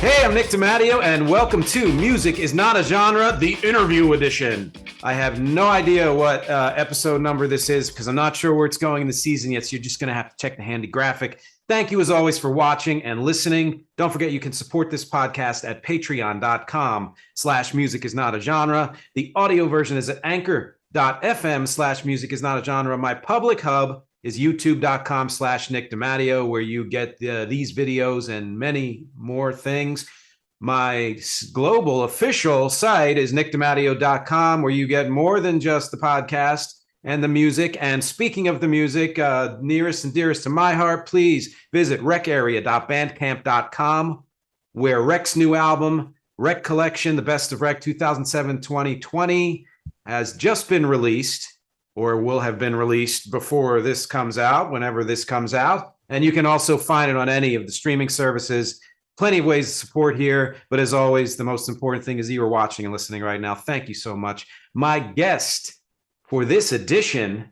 Hey, I'm Nick DiMatteo, and welcome to Music is Not a Genre, the interview edition. I have no idea what episode number this is because I'm not sure where it's going in the season yet, so you're just going to have to check the handy graphic. Thank you, as always, for watching and listening. Don't forget you can support this podcast at patreon.com/music is not a genre. The audio version is at anchor.fm/music is not a genre. My public hub is youtube.com/Nick DiMatteo, where you get these videos and many more things. My global official site is nickdimatteo.com, where you get more than just the podcast and the music. And speaking of the music, nearest and dearest to my heart, please visit recarea.bandcamp.com, where Rec's new album, Rec Collection, The Best of Rec 2007-2020, has just been released, or will have been released before this comes out, whenever this comes out. And you can also find it on any of the streaming services. Plenty of ways to support here. But as always, the most important thing is that you are watching and listening right now. Thank you so much. My guest for this edition,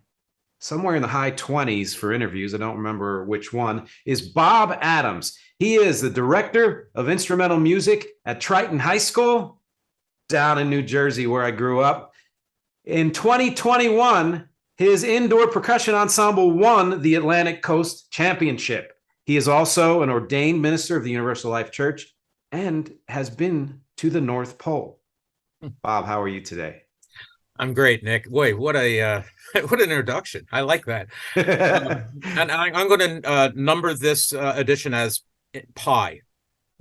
somewhere in the high 20s for interviews, I don't remember which one, is Bob Adams. He is the director of instrumental music at Triton High School down in New Jersey, where I grew up. In 2021, his indoor percussion ensemble won the Atlantic Coast Championship. He is also an ordained minister of the Universal Life Church and has been to the North Pole. Bob, how are you today? I'm great, Nick. Boy, what an introduction. I like that. And I'm going to number this edition as pi.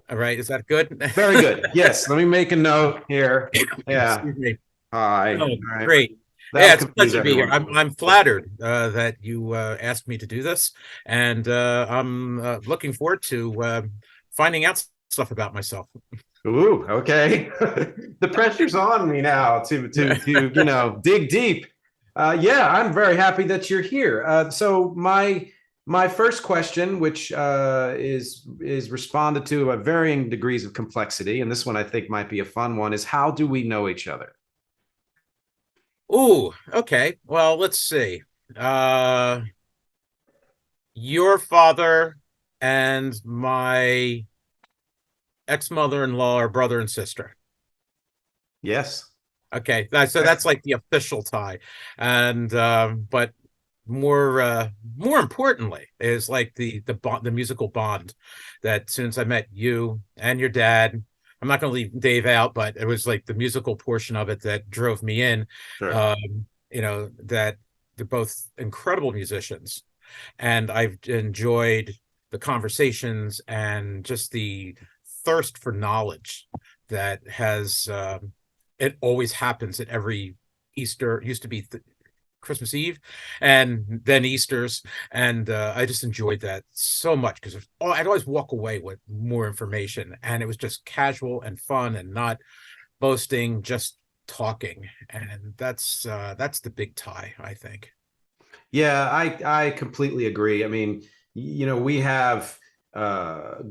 All right, is that good? Very good. Yes, let me make a note here. Yeah. Excuse me. Hi. Oh, right. great. Yeah, it's a pleasure to be here. I'm flattered that you asked me to do this, and I'm looking forward to finding out stuff about myself. Ooh, okay. The pressure's on me now to dig deep. Yeah, I'm very happy that you're here. So my first question, which is responded to at varying degrees of complexity, and this one I think might be a fun one, is how do we know each other? Ooh, okay. Well, let's see. Your father and my ex-mother-in-law are brother and sister. Yes. Okay, so that's like the official tie, and but more importantly is like the bond, the musical bond that since I met you and your dad. I'm not going to leave Dave out, but it was like the musical portion of it that drove me in. Sure. That they're both incredible musicians, and I've enjoyed the conversations and just the thirst for knowledge that has. It always happens at every Easter. It used to be Christmas Eve and then Easter's, and I just enjoyed that so much because I'd always walk away with more information, and it was just casual and fun and not boasting, just talking, and that's the big tie, I think. Yeah, I completely agree. I mean, we have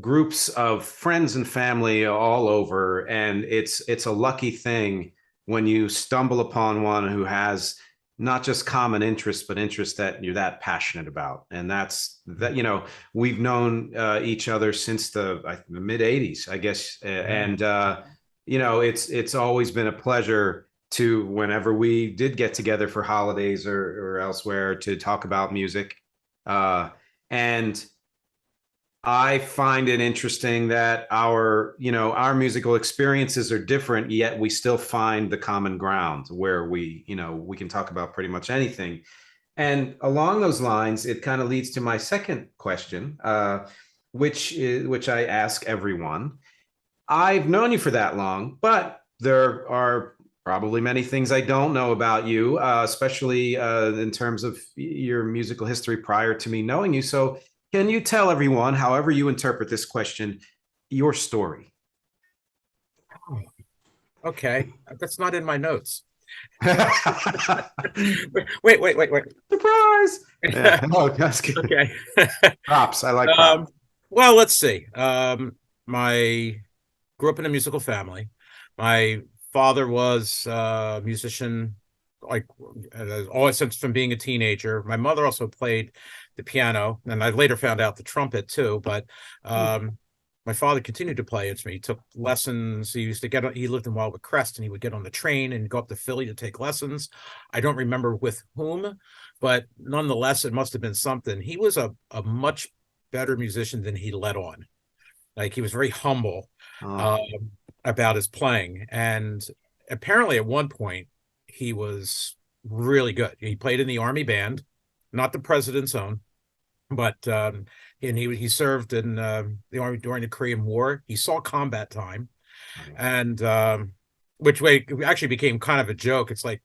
groups of friends and family all over, and it's a lucky thing when you stumble upon one who has not just common interests, but interests that you're that passionate about. And that's that, we've known each other since the mid 80s, I guess. And, it's always been a pleasure to, whenever we did get together for holidays or elsewhere, to talk about music. And I find it interesting that our musical experiences are different, yet we still find the common ground where we can talk about pretty much anything. And along those lines, it kind of leads to my second question, which I ask everyone. I've known you for that long, but there are probably many things I don't know about you, especially in terms of your musical history prior to me knowing you. So can you tell everyone, however you interpret this question, your story? Okay, that's not in my notes. wait. Surprise! Yeah. Oh, that's good. Okay. Props. I like props. Well, let's see. My grew up in a musical family. My father was a musician, like always since from being a teenager. My mother also played the piano, and I later found out the trumpet too. But my father continued to play instrument. He took lessons. He used to he lived in Wildwood Crest, and he would get on the train and go up to Philly to take lessons. I don't remember with whom, but nonetheless, it must have been something. He was a much better musician than he let on. Like, he was very humble Oh, um, about his playing. And apparently at one point he was really good. He played in the Army band, not the president's own, but and he served in the Army during the Korean War. He saw combat time, nice. and which way actually became kind of a joke. It's like,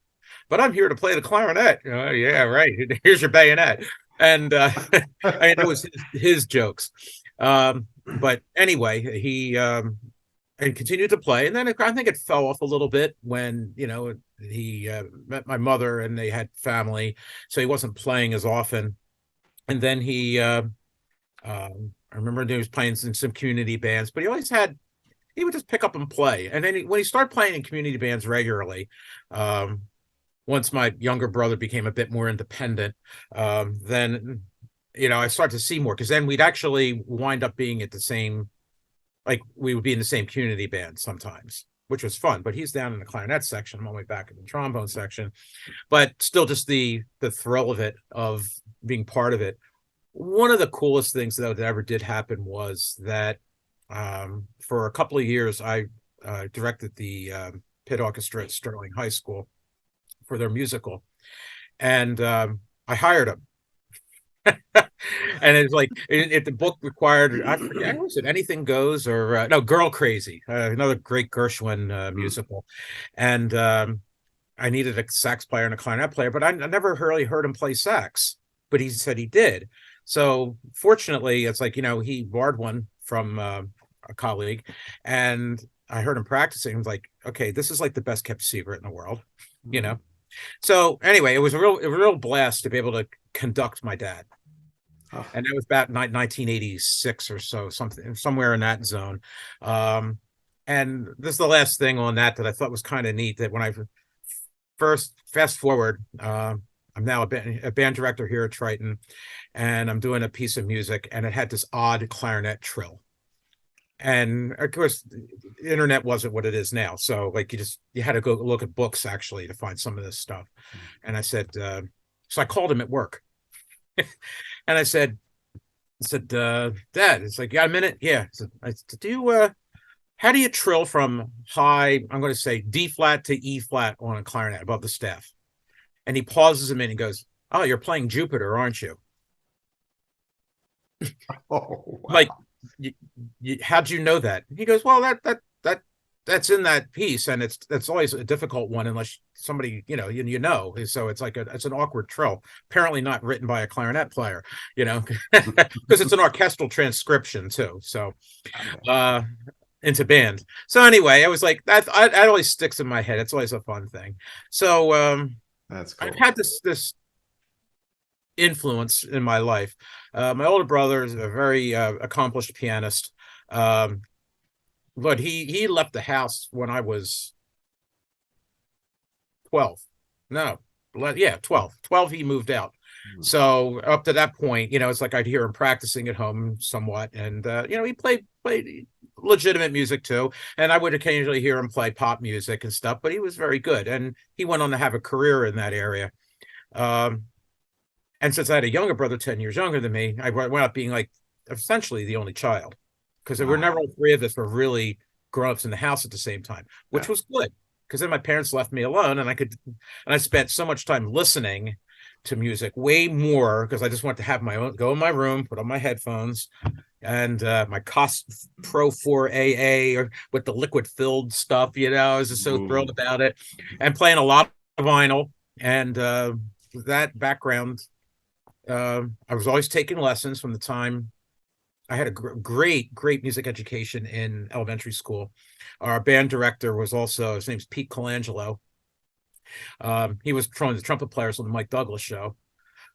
but I'm here to play the clarinet. Yeah, right. Here's your bayonet. And I mean, it was his jokes. But anyway, he and continued to play. And then I think it fell off a little bit when, he met my mother and they had family. So he wasn't playing as often. And then I remember he was playing in some community bands, but he would just pick up and play. And then when he started playing in community bands regularly, once my younger brother became a bit more independent, then, I started to see more, because then we'd actually wind up being at the same, like, we would be in the same community band sometimes, which was fun. But he's down in the clarinet section, I'm all the way back in the trombone section, but still just the thrill of it, of being part of it. One of the coolest things though that ever did happen was that for a couple of years I directed the pit orchestra at Sterling High School for their musical, and I hired him. And it's like, if the book required, I forget, was it Anything Goes, or no, Girl Crazy, another great Gershwin musical. And I needed a sax player and a clarinet player, but I never really heard him play sax, but he said he did. So fortunately, it's like, he borrowed one from a colleague, and I heard him practicing. I was like, okay, this is like the best kept secret in the world, you know? So anyway, it was a real blast to be able to conduct my dad. Oh, And it was about 1986 or so, somewhere in that zone. And this is the last thing on that I thought was kind of neat, that when I first fast forward, I'm now a band director here at Triton, and I'm doing a piece of music, and it had this odd clarinet trill. And of course, the internet wasn't what it is now. So like, you had to go look at books actually to find some of this stuff. And I said, so I called him at work. And I said, Dad, it's like, you got a minute? Yeah. I said, how do you trill from high, I'm going to say D flat to E flat on a clarinet above the staff? And he pauses a minute and goes, oh, you're playing Jupiter, aren't you? oh, wow. Like, how'd you know that? He goes, well, that's in that piece, and it's always a difficult one unless somebody, so it's like it's an awkward trill, apparently not written by a clarinet player, because it's an orchestral transcription too. So into band. So anyway, I was like, that always sticks in my head. It's always a fun thing. So That's cool. I've had this influence in my life. My older brother is a very accomplished pianist, but he left the house when I was 12. No, yeah, 12. 12 he moved out. So up to that point, it's like I'd hear him practicing at home somewhat, and he played legitimate music too, and I would occasionally hear him play pop music and stuff, but he was very good, and he went on to have a career in that area. And since I had a younger brother, 10 years younger than me, I went up being like essentially the only child, because there were never all three of us were really grown-ups in the house at the same time, which was good, because then my parents left me alone, and I spent so much time listening to music, way more, because I just wanted to have my own, go in my room, put on my headphones, and my Cost Pro 4 AA with the liquid filled stuff, I was just so thrilled about it, and playing a lot of vinyl. And that background, I was always taking lessons from the time I had a great music education in elementary school. Our band director was also, his name's Pete Colangelo. He was the trumpet players on the Mike Douglas show.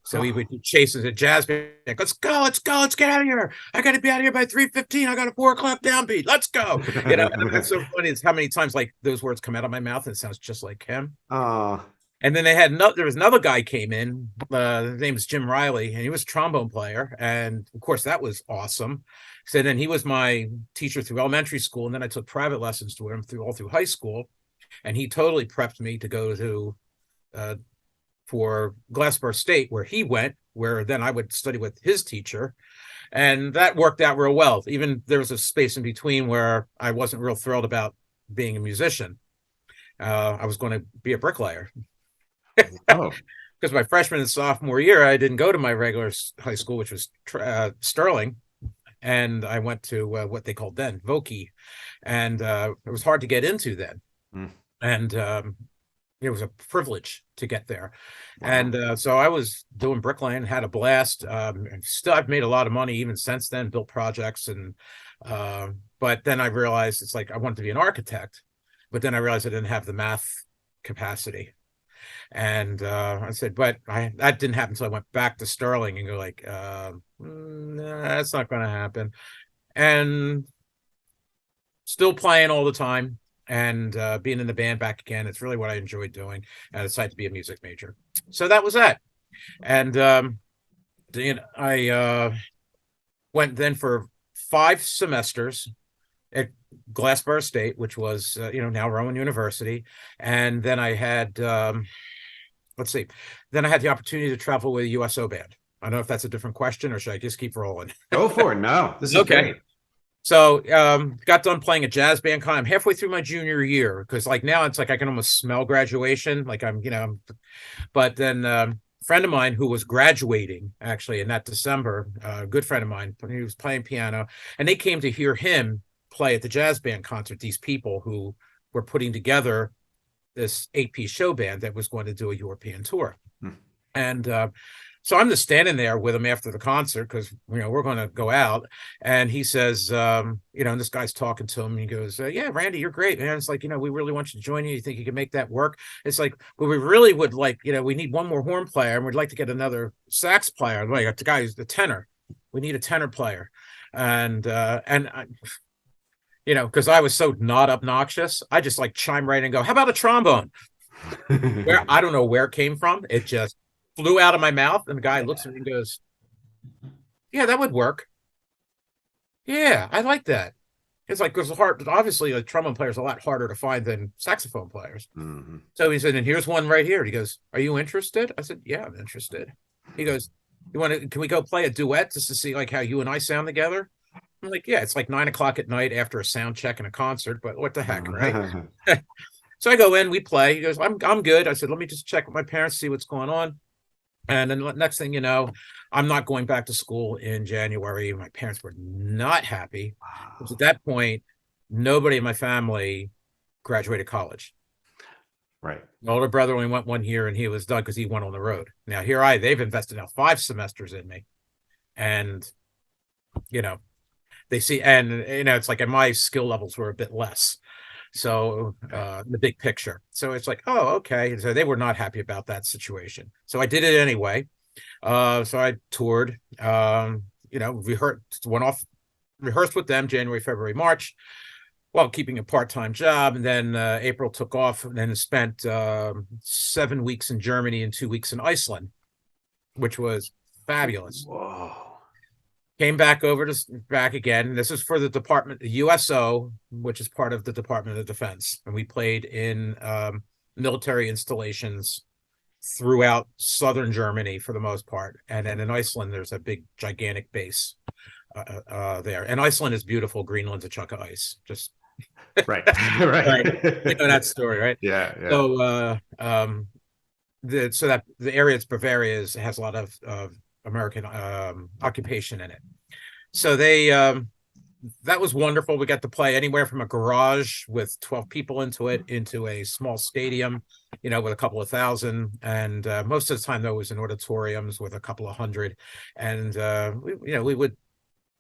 So he would chase us at jazz band. Let's go, let's get out of here. I got to be out of here by 3:15. I got a 4 o'clock downbeat. Let's go. And that's so funny is how many times like those words come out of my mouth and it sounds just like him. And then there was another guy came in, his name is Jim Riley, and he was a trombone player. And of course, that was awesome. So then he was my teacher through elementary school. And then I took private lessons to him all through high school. And he totally prepped me to go to, for Glassboro State, where he went, where then I would study with his teacher. And that worked out real well. Even there was a space in between where I wasn't real thrilled about being a musician. I was going to be a bricklayer. Oh, Because my freshman and sophomore year, I didn't go to my regular high school, which was Sterling, and I went to what they called then Vokey, and it was hard to get into then, and it was a privilege to get there, and so I was doing bricklaying, had a blast. And still, I've made a lot of money even since then, built projects, and but then I realized it's like I wanted to be an architect, but then I realized I didn't have the math capacity. And I said, but that didn't happen until I went back to Sterling and go like, nah, that's not going to happen. And still playing all the time and being in the band back again. It's really what I enjoyed doing. And I decided to be a music major. So that was that. And I went then for 5 semesters at Glassboro State, which was, now Rowan University. And then I had, let's see, then I had the opportunity to travel with a USO band. I don't know if that's a different question or should I just keep rolling? Go for it. No, this is okay. great. So got done playing a jazz band. I'm halfway through my junior year because like now it's like I can almost smell graduation. Like but then a friend of mine who was graduating actually in that December, a good friend of mine, he was playing piano, and they came to hear him play at the jazz band concert. These people who were putting together this 8-piece show band that was going to do a European tour. And so I'm just standing there with him after the concert because we're going to go out, and he says, and this guy's talking to him, and he goes, "Yeah, Randy, you're great, man. It's like we really want you to join you. You think you can make that work?" It's like, well, we really would like, we need one more horn player, and we'd like to get another sax player. Like the guy who's the tenor, we need a tenor player, and I, because I was so not obnoxious, I just like chime right in and go, "How about a trombone?" Where I don't know where it came from. It just flew out of my mouth, and the guy looks at me and goes, "Yeah, that would work. Yeah, I like that." It's like because obviously a trombone player is a lot harder to find than saxophone players. Mm-hmm. So he said, "And here's one right here." He goes, "Are you interested?" I said, "Yeah, I'm interested." He goes, Can we go play a duet just to see like how you and I sound together?" I'm like, "Yeah, it's like 9 o'clock at night after a sound check and a concert, but what the heck, right?" So I go in, we play. He goes, I'm good. I said, "Let me just check with my parents, see what's going on." And then next thing you know, I'm not going back to school in January. My parents were not happy. Because at that point, nobody in my family graduated college. Right. My older brother only went 1 year and he was done because he went on the road. Now they've invested now 5 semesters in me. And, they see, and, it's like, and my skill levels were a bit less. So the big picture. So it's like, oh, okay. So they were not happy about that situation. So I did it anyway. So I toured, rehearsed with them January, February, March, while keeping a part-time job. And then April took off and then spent 7 weeks in Germany and 2 weeks in Iceland, which was fabulous. Whoa. Came back back again. This is for the department, the USO, which is part of the Department of Defense. And we played in military installations throughout southern Germany for the most part. And then in Iceland, there's a big, gigantic base there. And Iceland is beautiful. Greenland's a chunk of ice. Just right. Right. That story, right? Yeah. So that the area it's Bavaria has a lot of American occupation in it. So that was wonderful. We got to play anywhere from a garage with 12 people into a small stadium, with a couple of thousand. And most of the time, though, it was in auditoriums with a couple of hundred. And we would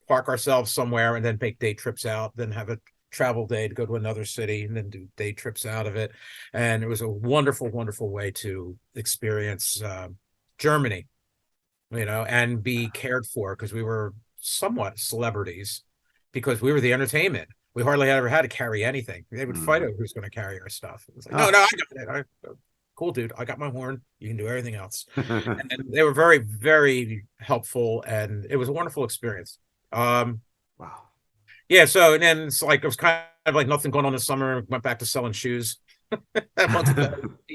park ourselves somewhere and then make day trips out, then have a travel day to go to another city and then do day trips out of it. And it was a wonderful, wonderful way to experience Germany, and be cared for because we were somewhat celebrities because we were the entertainment. We hardly ever had to carry anything. They would fight over who's going to carry our stuff. It was like, no, I got it. cool, dude. I got my horn. You can do everything else. And they were very, very helpful, and it was a wonderful experience. Wow. Yeah. So, and then it's like, it was kind of like nothing going on this summer. Went back to selling shoes a month ago,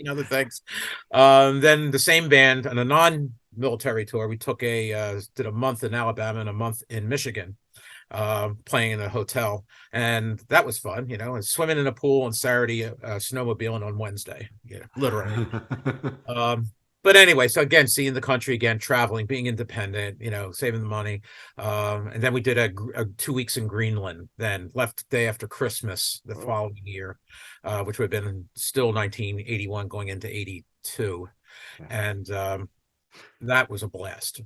other things. Then the same band on a non-military tour, we took did a month in Alabama and a month in Michigan, playing in a hotel, and that was fun. And swimming in a pool on Saturday, snowmobiling on Wednesday. Literally. But anyway, so again, seeing the country again, traveling, being independent, saving the money. And then we did a 2 weeks in Greenland, then left the day after Christmas the following year, which would have been still 1981 going into 82. And that was a blast.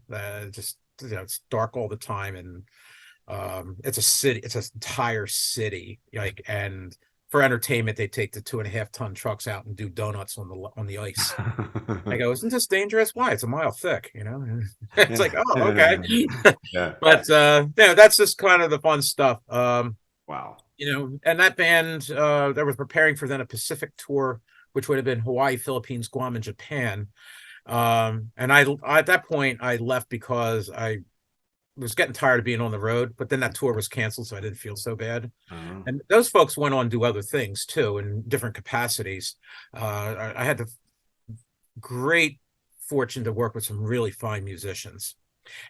Just, it's dark all the time, and it's a city, it's an entire city, and for entertainment they take the 2.5-ton trucks out and do donuts on the ice. I go, isn't this dangerous? Why? It's a mile thick. It's like, oh, okay. Yeah. But that's just kind of the fun stuff. Wow. And that band that was preparing for then a Pacific tour, which would have been Hawaii, Philippines, Guam, and Japan. And at that point I left because I was getting tired of being on the road, but then that tour was canceled, so I didn't feel so bad. And those folks went on to do other things too in different capacities. I had the great fortune to work with some really fine musicians,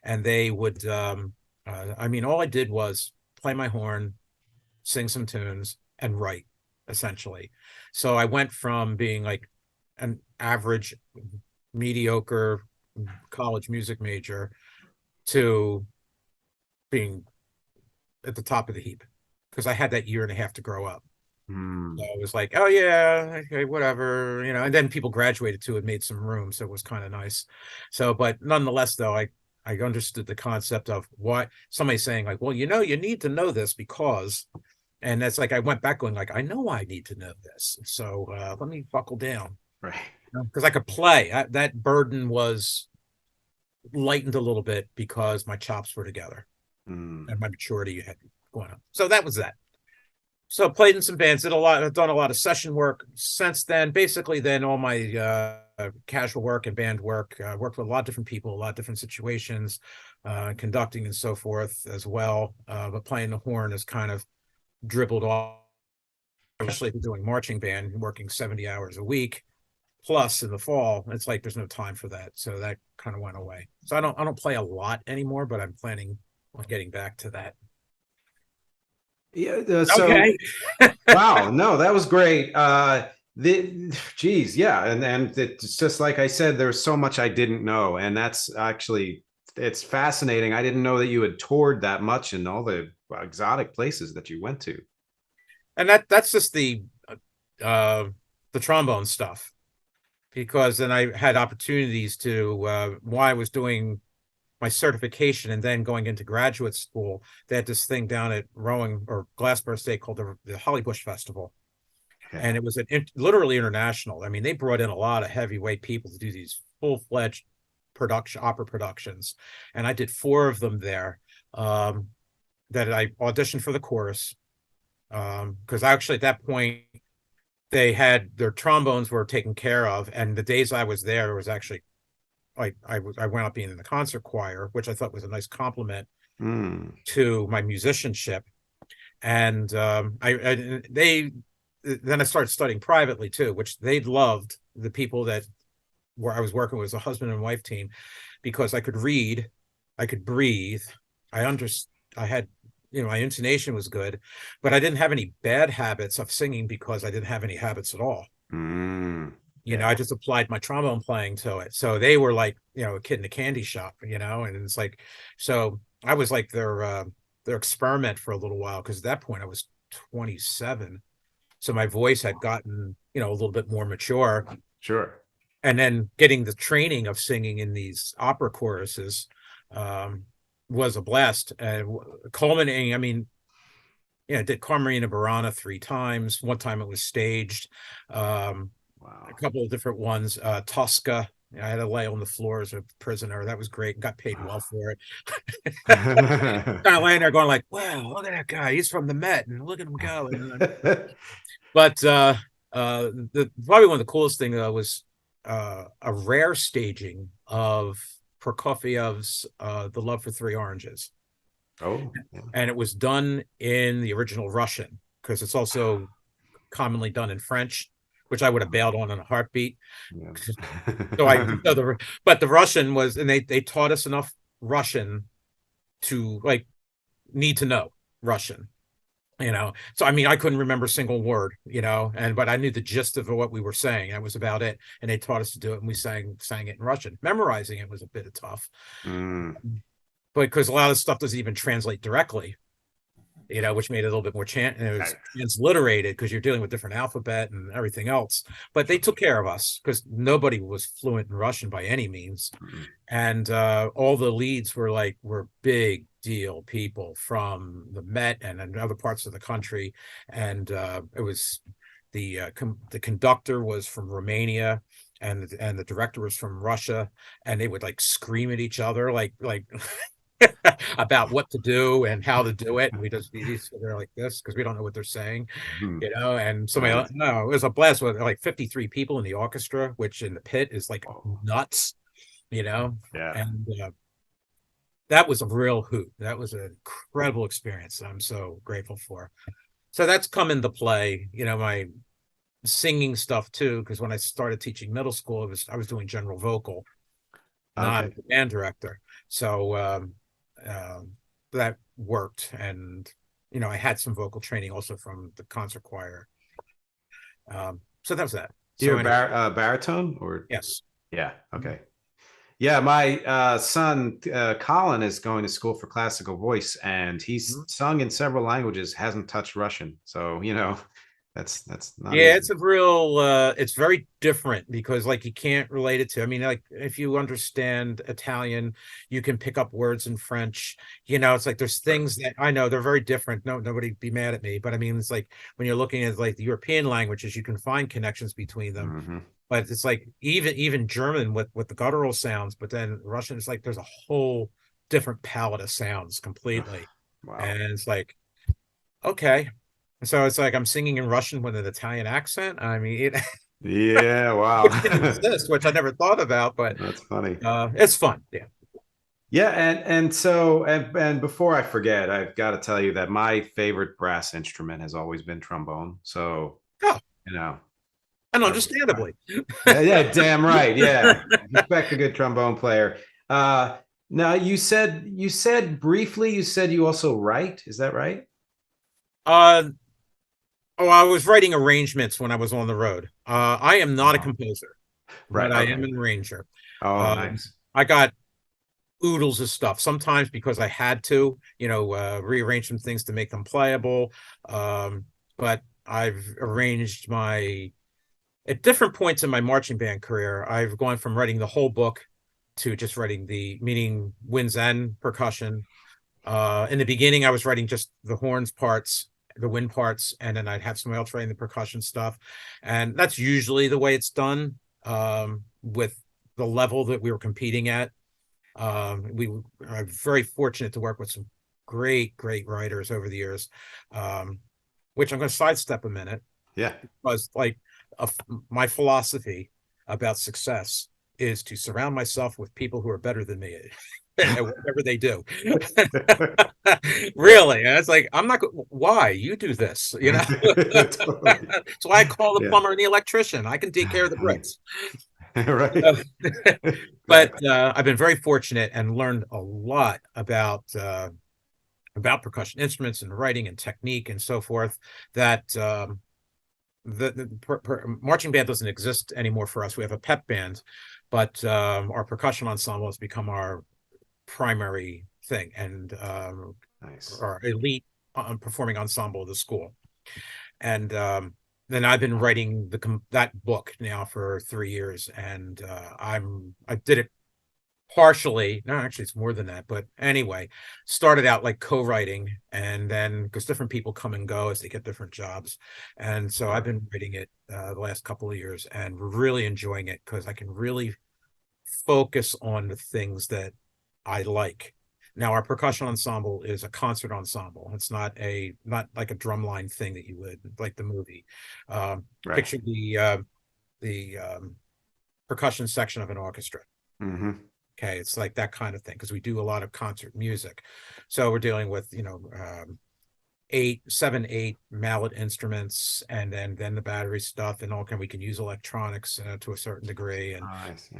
and they would all I did was play my horn, sing some tunes, and write, essentially. So I went from being like an average, mediocre college music major to being at the top of the heap, because I had that year and a half to grow up. So I was like, oh yeah, okay, whatever, and then people graduated too and made some room, so it was kind of nice. So, but nonetheless, though, I understood the concept of what somebody saying, like, well, you need to know this because, and that's like, I went back going like, I know I need to know this, so let me buckle down, Right? Because I could play. That burden was lightened a little bit because my chops were together. And my maturity had gone up. So that was that. So played in some bands, I've done a lot of session work since then. Basically, then all my casual work and band work, worked with a lot of different people, a lot of different situations, conducting and so forth as well. But playing the horn is kind of dribbled off, especially doing marching band, working 70 hours a week. Plus in the fall, it's like there's no time for that. So that kind of went away. So I don't play a lot anymore, but I'm planning on getting back to that. Yeah. So, okay. wow. No, that was great. Geez, yeah. And it's just like I said, there's so much I didn't know. And that's actually, it's fascinating. I didn't know that you had toured that much in all the exotic places that you went to. And that's just the trombone stuff, because then I had opportunities to, while I was doing my certification and then going into graduate school, they had this thing down at Rowing or Glassboro State called the Hollybush Festival. Okay. And it was literally international. I mean, they brought in a lot of heavyweight people to do these full-fledged opera productions. And I did 4 of them there, that I auditioned for the chorus. Because actually at that point, they had their trombones were taken care of. And the days I was there, it was actually I went up being in the concert choir, which I thought was a nice compliment to my musicianship. And then I started studying privately too, which they loved. The people that I was working with, was a husband and wife team, because I could read, I could breathe, I had, my intonation was good, but I didn't have any bad habits of singing because I didn't have any habits at all. I just applied my trombone playing to it. So they were like, a kid in a candy shop, and it's like, so I was like their experiment for a little while, because at that point I was 27. So my voice had gotten, a little bit more mature. Sure. And then getting the training of singing in these opera choruses was a blast. Culminating, I did Carmelina Burana 3 times. One time it was staged. Wow. A couple of different ones. Tosca, I had to lay on the floor as a prisoner. That was great. Got paid well for it. Kind of laying there going like, wow, look at that guy. He's from the Met, and look at him go. But probably one of the coolest things was a rare staging of Prokofiev's The Love for Three Oranges. Oh, yeah. And it was done in the original Russian, because it's also commonly done in French, which I would have bailed on in a heartbeat. Yeah. So but the Russian was, and they taught us enough Russian to like need to know Russian, So I mean, I couldn't remember a single word, but I knew the gist of what we were saying. That was about it. And they taught us to do it, and we sang it in Russian. Memorizing it was a bit of tough, Mm, but because a lot of stuff doesn't even translate directly, which made it a little bit more it was transliterated because you're dealing with different alphabet and everything else. But they took care of us because nobody was fluent in Russian by any means. mm. And all the leads were big deal people from the Met and other parts of the country. And it was the conductor was from Romania, and the director was from Russia, and they would like scream at each other like about what to do and how to do it. And they're like this because we don't know what they're saying, Mhm. and somebody Right. else, no, it was a blast with like 53 people in the orchestra, which in the pit is like Oh, nuts, yeah. and that was a real hoot. That was an incredible experience. I'm so grateful for. So that's come into play, my singing stuff too, because when I started teaching middle school, I was doing general vocal, not Okay. as a band director. So that worked. And, I had some vocal training also from the concert choir. So that was that. So You're a anyway, baritone or? yes. Yeah. Okay. Yeah, my son Colin is going to school for classical voice, and he's Mhm. sung in several languages, hasn't touched Russian. So, that's not Yeah, easy. it's a real it's very different because like you can't relate it to. I mean, like if you understand Italian, you can pick up words in French. It's like there's Right. things that I know they're very different. No, nobody be mad at me, but I mean, it's like when you're looking at like the European languages, you can find connections between them. Hmm. But it's like even German with the guttural sounds, but then Russian is like there's a whole different palette of sounds completely. Wow. And it's like, okay. So it's like I'm singing in Russian with an Italian accent. I mean, Yeah. Wow. it can exist, which I never thought about, but That's funny. it's fun. Yeah. Yeah, and before I forget, I've got to tell you that my favorite brass instrument has always been trombone. So, Oh, you know, and I, I understandably. yeah, damn right. Yeah. Respect a good trombone player. Uh Now you said briefly, you said you also write, is that right? Uh, oh, I was writing arrangements when I was on the road. I am not a Oh, composer, but right. I am Okay. an arranger. Oh, Um, nice. I got oodles of stuff sometimes because I had to, rearrange some things to make them playable. But I've arranged at different points in my marching band career, I've gone from writing the whole book to just writing meaning winds and percussion. In the beginning, I was writing just the horns parts, the wind parts, and then I'd have somebody else writing the percussion stuff. And that's usually the way it's done, with the level that we were competing at. We are very fortunate to work with some great writers over the years, which I'm going to sidestep a minute Yeah. was like a, my philosophy about success is to surround myself with people who are better than me at whatever they do. Yeah. Really, and it's like I'm not. Why you do this? Totally. That's why I call the Yeah. plumber and the electrician. I can take care of the bricks. Right. Uh, but Exactly. I've been very fortunate and learned a lot about percussion instruments and writing and technique and so forth. That the marching band doesn't exist anymore for us. We have a pep band, but our percussion ensemble has become our primary thing and Nice. our elite performing ensemble of the school. And then I've been writing that book now for 3 years, and I did it partially. No, actually, it's more than that. But anyway, started out like co-writing, and then because different people come and go as they get different jobs, and so I've Sure. been writing it the last couple of years, and really enjoying it because I can really focus on the things that I like. Now, our percussion ensemble is a concert ensemble. It's not like a drumline thing that you would like the movie. Right. Picture the percussion section of an orchestra. Hmm. Okay, it's like that kind of thing because we do a lot of concert music. So we're dealing with, seven, eight mallet instruments, and then the battery stuff, and we can use electronics to a certain degree, I see.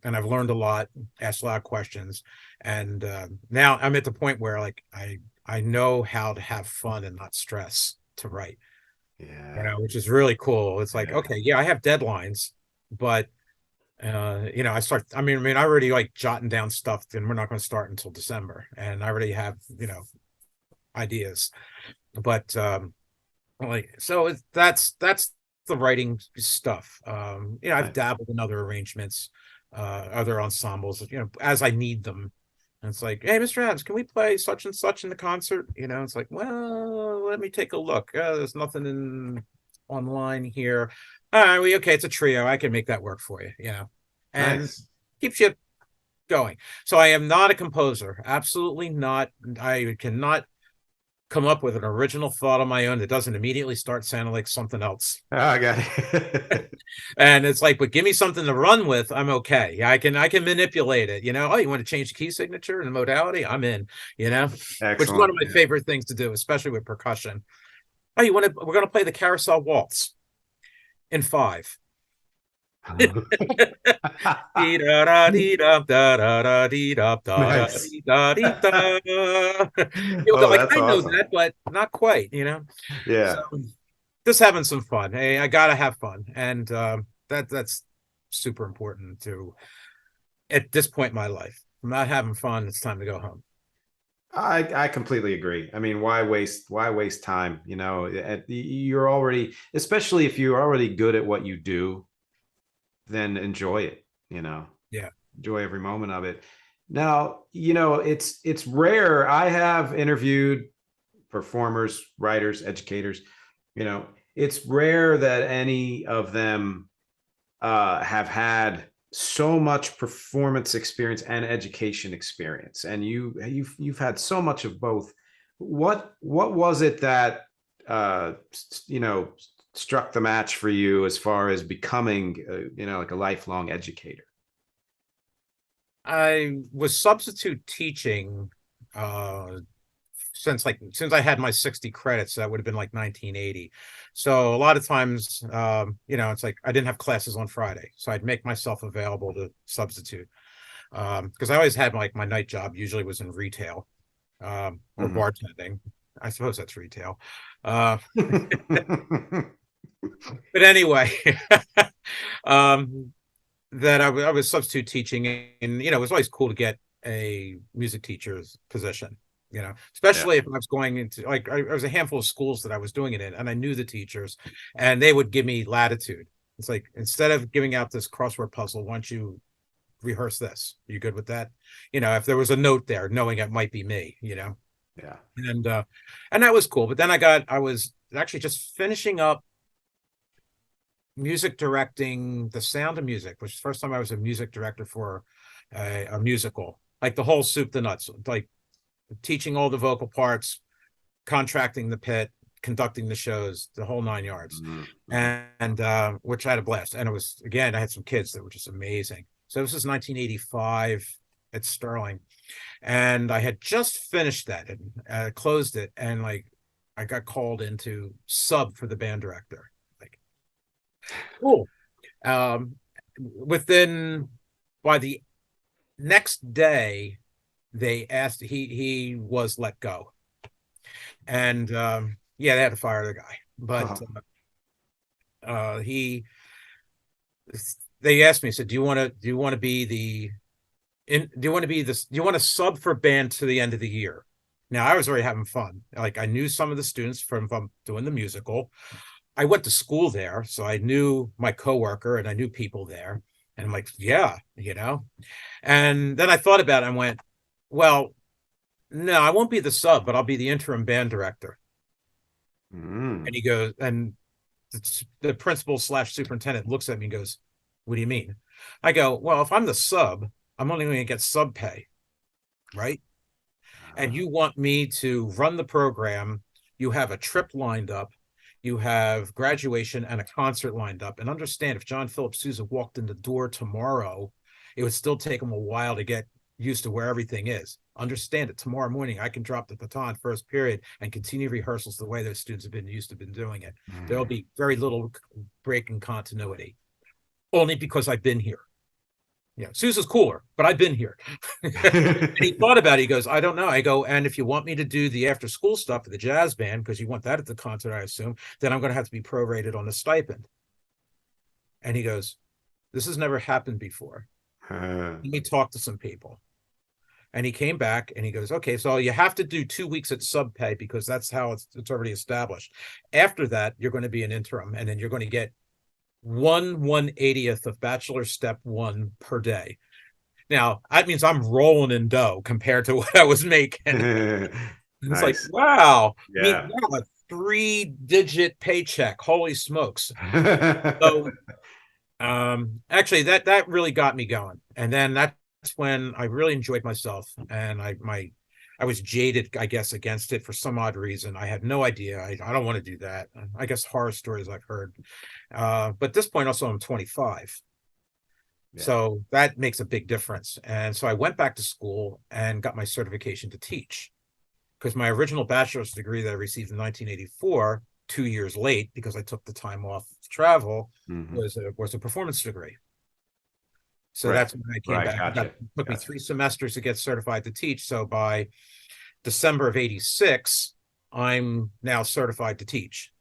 and I've learned a lot, asked a lot of questions, and now I'm at the point where like I know how to have fun and not stress to write, Yeah. which is really cool. It's like, Yeah. okay, yeah, I have deadlines, but I already like jotting down stuff, and we're not going to start until December, and I already have, ideas, but like, so that's the writing stuff. I've Nice. dabbled in other arrangements, other ensembles, as I need them. And it's like, hey, Mr. Adams, can we play such and such in the concert? It's like, well, let me take a look. There's nothing online here. Okay, it's a trio. I can make that work for you, and Nice. keeps you going. So I am not a composer. Absolutely not. I cannot come up with an original thought on my own that doesn't immediately start sounding like something else. Oh, I got it. And it's like, but give me something to run with. I'm okay. Yeah, I can manipulate it. Oh, you want to change the key signature and the modality? I'm in, which is one Excellent. of my favorite things to do, especially with percussion. Oh, we're going to play the carousel waltz in 5. Dee da da dee da da da da dee da da da Nice. dee da dee da. You'll go Oh, like, that's I know awesome. that, but not quite. So Yeah. just having some fun. Hey, I gotta have fun, and that's super important to at this point in my life. If I'm not having fun, it's time to go home. I completely agree. I mean, why waste time? You're already, especially if you're already good at what you do, then enjoy it, Yeah. enjoy every moment of it. Now, it's rare. I have interviewed performers, writers, educators. You know, it's rare that any of them have had so much performance experience and education experience, and you've had so much of both. What was it that uh, you know struck the match for you as far as becoming like a lifelong educator? I was substitute teaching uh since I had my 60 credits. That would have been like 1980. So a lot of times, it's like I didn't have classes on Friday, so I'd make myself available to substitute, because I always had my night job usually was in retail, or Mhm. bartending. I suppose that's retail. Uh, but anyway, um, that I was substitute teaching, and it was always cool to get a music teacher's position. Yeah. Especially if I was going into, like, I was a handful of schools that I was doing it in, and I knew the teachers, and they would give me latitude. It's like, instead of giving out this crossword puzzle, why don't you rehearse this? Are you good with that? If there was a note there, knowing it might be me. Yeah. And that was cool. But then I was actually just finishing up music directing The Sound of Music, which is the first time I was a music director for a musical, like the whole soup to nuts, like teaching all the vocal parts, contracting the pit, conducting the shows, the whole 9 yards. Mhm. Mhm. And which I had a blast. And it was, again, I had some kids that were just amazing. So this is 1985 at Sterling. And I had just finished that and closed it. And like, I got called into sub for the band director. Like, cool. Um, within, by the next day, they asked, he was let go. And yeah, they had to fire the guy. But he they asked me, said, do you want to be do you want to sub for band to the end of the year? Now I was already having fun. Like, I knew some of the students from doing the musical. I went to school there, so I knew my coworker and I knew people there. And I'm like, yeah. And then I thought about it and went, well, no, I won't be the sub, but I'll be the interim band director. And Mm. he goes, and the principal slash superintendent looks at me and goes, what do you mean? I go, well, if I'm the sub, I'm only going to get sub pay, right? And Uh, you want me to run the program. You have a trip lined up. you have graduation and a concert lined up. And understand, if John Philip Sousa walked in the door tomorrow, it would still take him a while to get used to where everything is. Understand it. Tomorrow morning, I can drop the baton first period and continue rehearsals the way those students have been used to been doing it. There'll be very little break in continuity, only because I've been here. Yeah, Sousa's cooler, but I've been here. And he thought about it. He goes, I don't know. I go, and if you want me to do the after school stuff for the jazz band, because you want that at the concert, I assume, then I'm going to have to be prorated on the stipend. And he goes, this has never happened before. Let me talk to some people. And he came back and he goes, okay, so you have to do 2 weeks at sub pay because that's how it's already established. After that, you're going to be an interim, and then you're going to get 1/180th of bachelor step 1 per day. Now that means I'm rolling in dough compared to what I was making. It's Nice. like, wow. Yeah. I mean, wow, a 3-digit paycheck. Holy smokes. So actually that really got me going. And then that's when I really enjoyed myself, and I was jaded, I guess, against it for some odd reason. I had no idea. I don't want to do that. I guess horror stories I've heard. But at this point, also, I'm 25. Yeah. So that makes a big difference. And so I went back to school and got my certification to teach, because my original bachelor's degree that I received in 1984, 2 years late because I took the time off to travel, was a performance degree. So that's when I came back. Gotcha. It took me 3 semesters to get certified to teach. So by December of 86, I'm now certified to teach.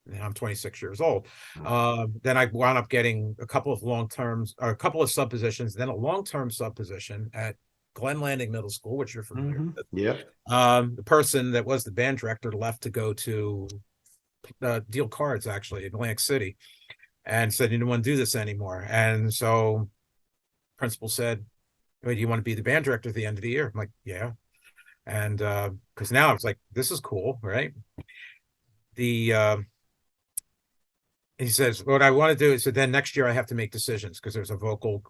Now I'm 26 years old. Then I wound up getting a couple of long-terms, or a couple of sub-positions, then a long-term sub-position at Glen Landing Middle School, which you're familiar with. Yeah. The person that was the band director left to go to deal cards, actually, in Atlantic City, and said he didn't want to do this anymore. And so principal said, "Wait, do you want to be the band director at the end of the year?" I'm like, yeah. And because now it's like, this is cool, right? He says, what I want to do is, so then next year I have to make decisions, because there's a vocal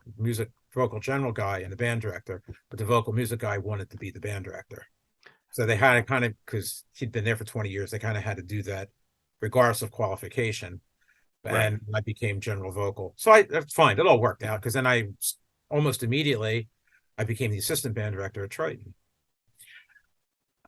general guy and a band director, but the vocal music guy wanted to be the band director. So they had to kind of, because he'd been there for 20 years, they kind of had to do that regardless of qualification. And I became general vocal. So that's fine. It all worked out, because then almost immediately, I became the assistant band director at Triton.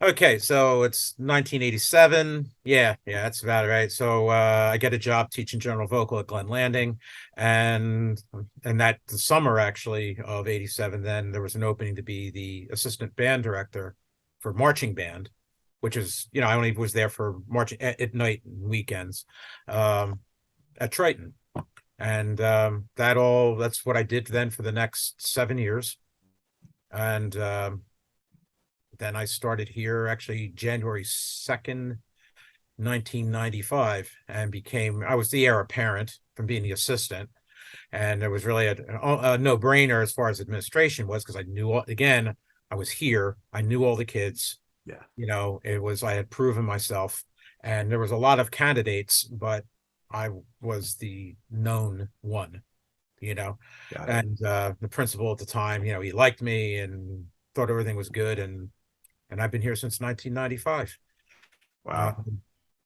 Okay, so it's 1987. Yeah, that's about it, right? So I get a job teaching general vocal at Glen Landing, and that the summer, actually, of 87, then there was an opening to be the assistant band director for marching band, which is, I only was there for marching at night and weekends at Triton. And that's what I did then for the next 7 years. And then I started here, actually, January 2nd, 1995, and I was the heir apparent from being the assistant. And there was really a no-brainer as far as administration was, because I knew, again, I was here. I knew all the kids. Yeah. I had proven myself, and there was a lot of candidates, but I was the known one, and the principal at the time, he liked me and thought everything was good. And I've been here since 1995. Wow.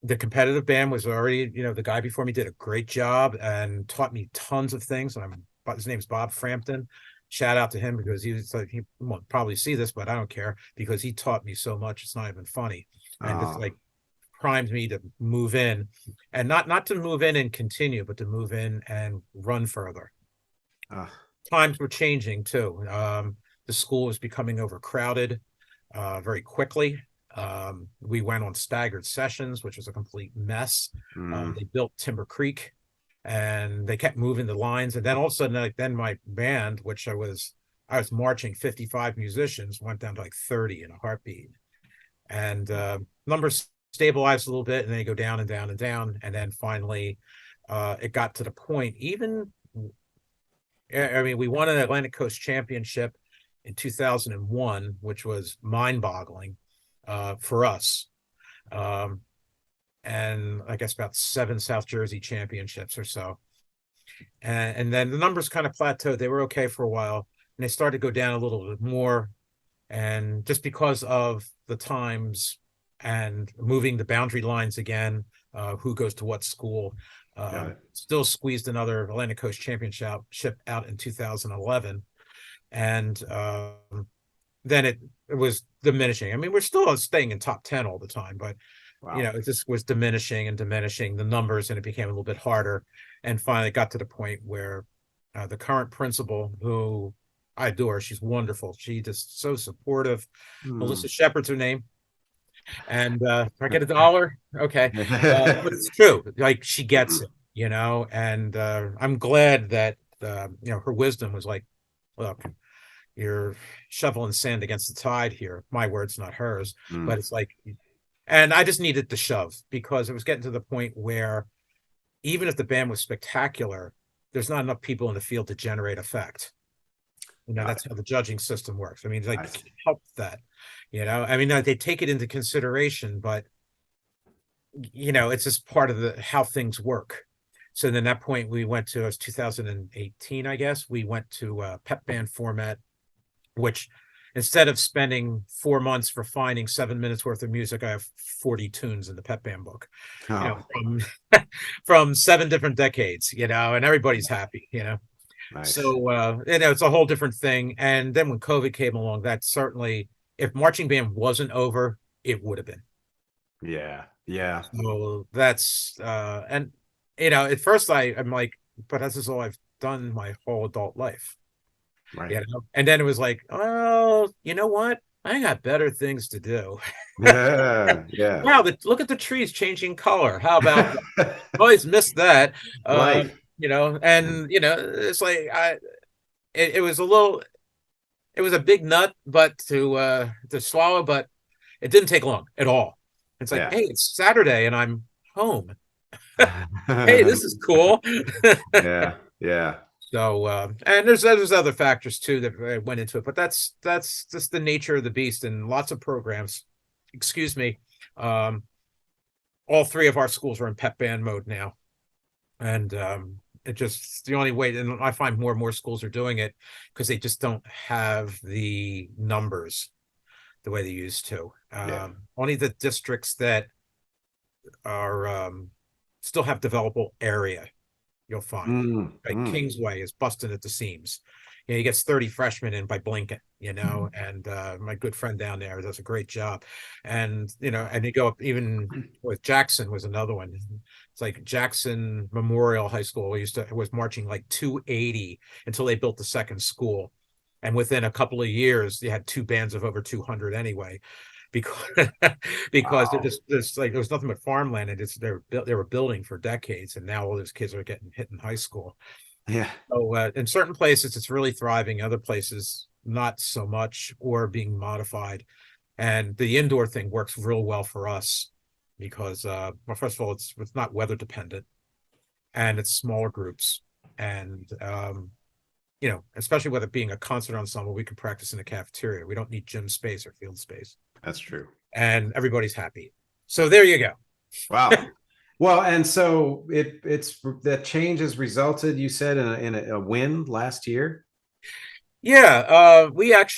The competitive band was already, the guy before me did a great job and taught me tons of things. And his name's Bob Frampton. Shout out to him, because he won't probably see this, but I don't care, because he taught me so much. It's not even funny. And it's like primed me to move in, and not to move in and continue, but to move in and run further. Times were changing too. The school was becoming overcrowded very quickly. We went on staggered sessions, which was a complete mess. They built Timber Creek, and they kept moving the lines. And then all of a sudden, then my band, which I was marching 55 musicians, went down to like 30 in a heartbeat. And numbers stabilized a little bit, and then they go down and down and down. And then finally, it got to the point, we won an Atlantic Coast Championship in 2001, which was mind-boggling for us. And I guess about 7 South Jersey championships or so. And then the numbers kind of plateaued. They were okay for a while, and they started to go down a little bit more. And just because of the times, and moving the boundary lines again, who goes to what school. Got it. Still squeezed another Atlantic Coast Championship out in 2011, and then it was diminishing. I mean, we're still staying in top 10 all the time, but Wow. it just was diminishing and diminishing the numbers, and it became a little bit harder. And finally, got to the point where the current principal, who I adore, she's wonderful. She just so supportive. Melissa Hmm. Shepard's her name. And if I get $1, okay. But it's true. Like, she gets it, and I'm glad that her wisdom was like, look, you're shoveling sand against the tide here. My words, not hers. But Hmm. it's like, and I just needed to shove, because it was getting to the point where even if the band was spectacular, there's not enough people in the field to generate effect. Got That's it. how the judging system works. I mean, like, I they see. can't help that. I mean, they take it into consideration, but it's just part of the how things work. So then, that point, we went to, it was 2018, I guess. We went to a pep band format, which, instead of spending 4 months refining 7 minutes worth of music, I have 40 tunes in the pep band book, Oh, from from 7 different decades, and everybody's happy. nice. So it's a whole different thing. And then when COVID came along, that certainly, if marching band wasn't over, it would have been. Yeah. Yeah. So that's and at first I'm like, but this is all I've done my whole adult life. Right. And then it was like, oh, you know what? I got better things to do. Yeah. Yeah. Wow, look at the trees changing color. How about that? Always missed that. Life. And it's like it was a little, it was a big nut, but to swallow, but it didn't take long at all. It's like, Yeah. hey, it's Saturday and I'm home. Hey, this is cool. Yeah. Yeah. So and there's other factors too that went into it, but that's just the nature of the beast, and lots of programs. Excuse me. Um, all three of our schools are in pep band mode now, and it just the only way. And I find more and more schools are doing it because they just don't have the numbers the way they used to. Yeah. Only the districts that are still have developable area, you'll find. Mm, Like mm. Kingsway is busting at the seams. He gets 30 freshmen in by blinking, and my good friend down there does a great job. And, and you go up even with Jackson was another one. It's like Jackson Memorial High School was marching like 280 until they built the second school. And within a couple of years, they had two bands of over 200 anyway, because because they're Wow. just like, there was nothing but farmland, and they were building for decades, and now all those kids are getting hit in high school. Yeah. So in certain places it's really thriving, other places not so much, or being modified. And the indoor thing works real well for us because well, first of all, it's not weather dependent, and it's smaller groups, and especially with it being a concert ensemble, we can practice in the cafeteria. We don't need gym space or field space, That's true. and everybody's happy. So there you go. Wow. Well, and so it's that change has resulted, you said, in a win last year. Yeah, we have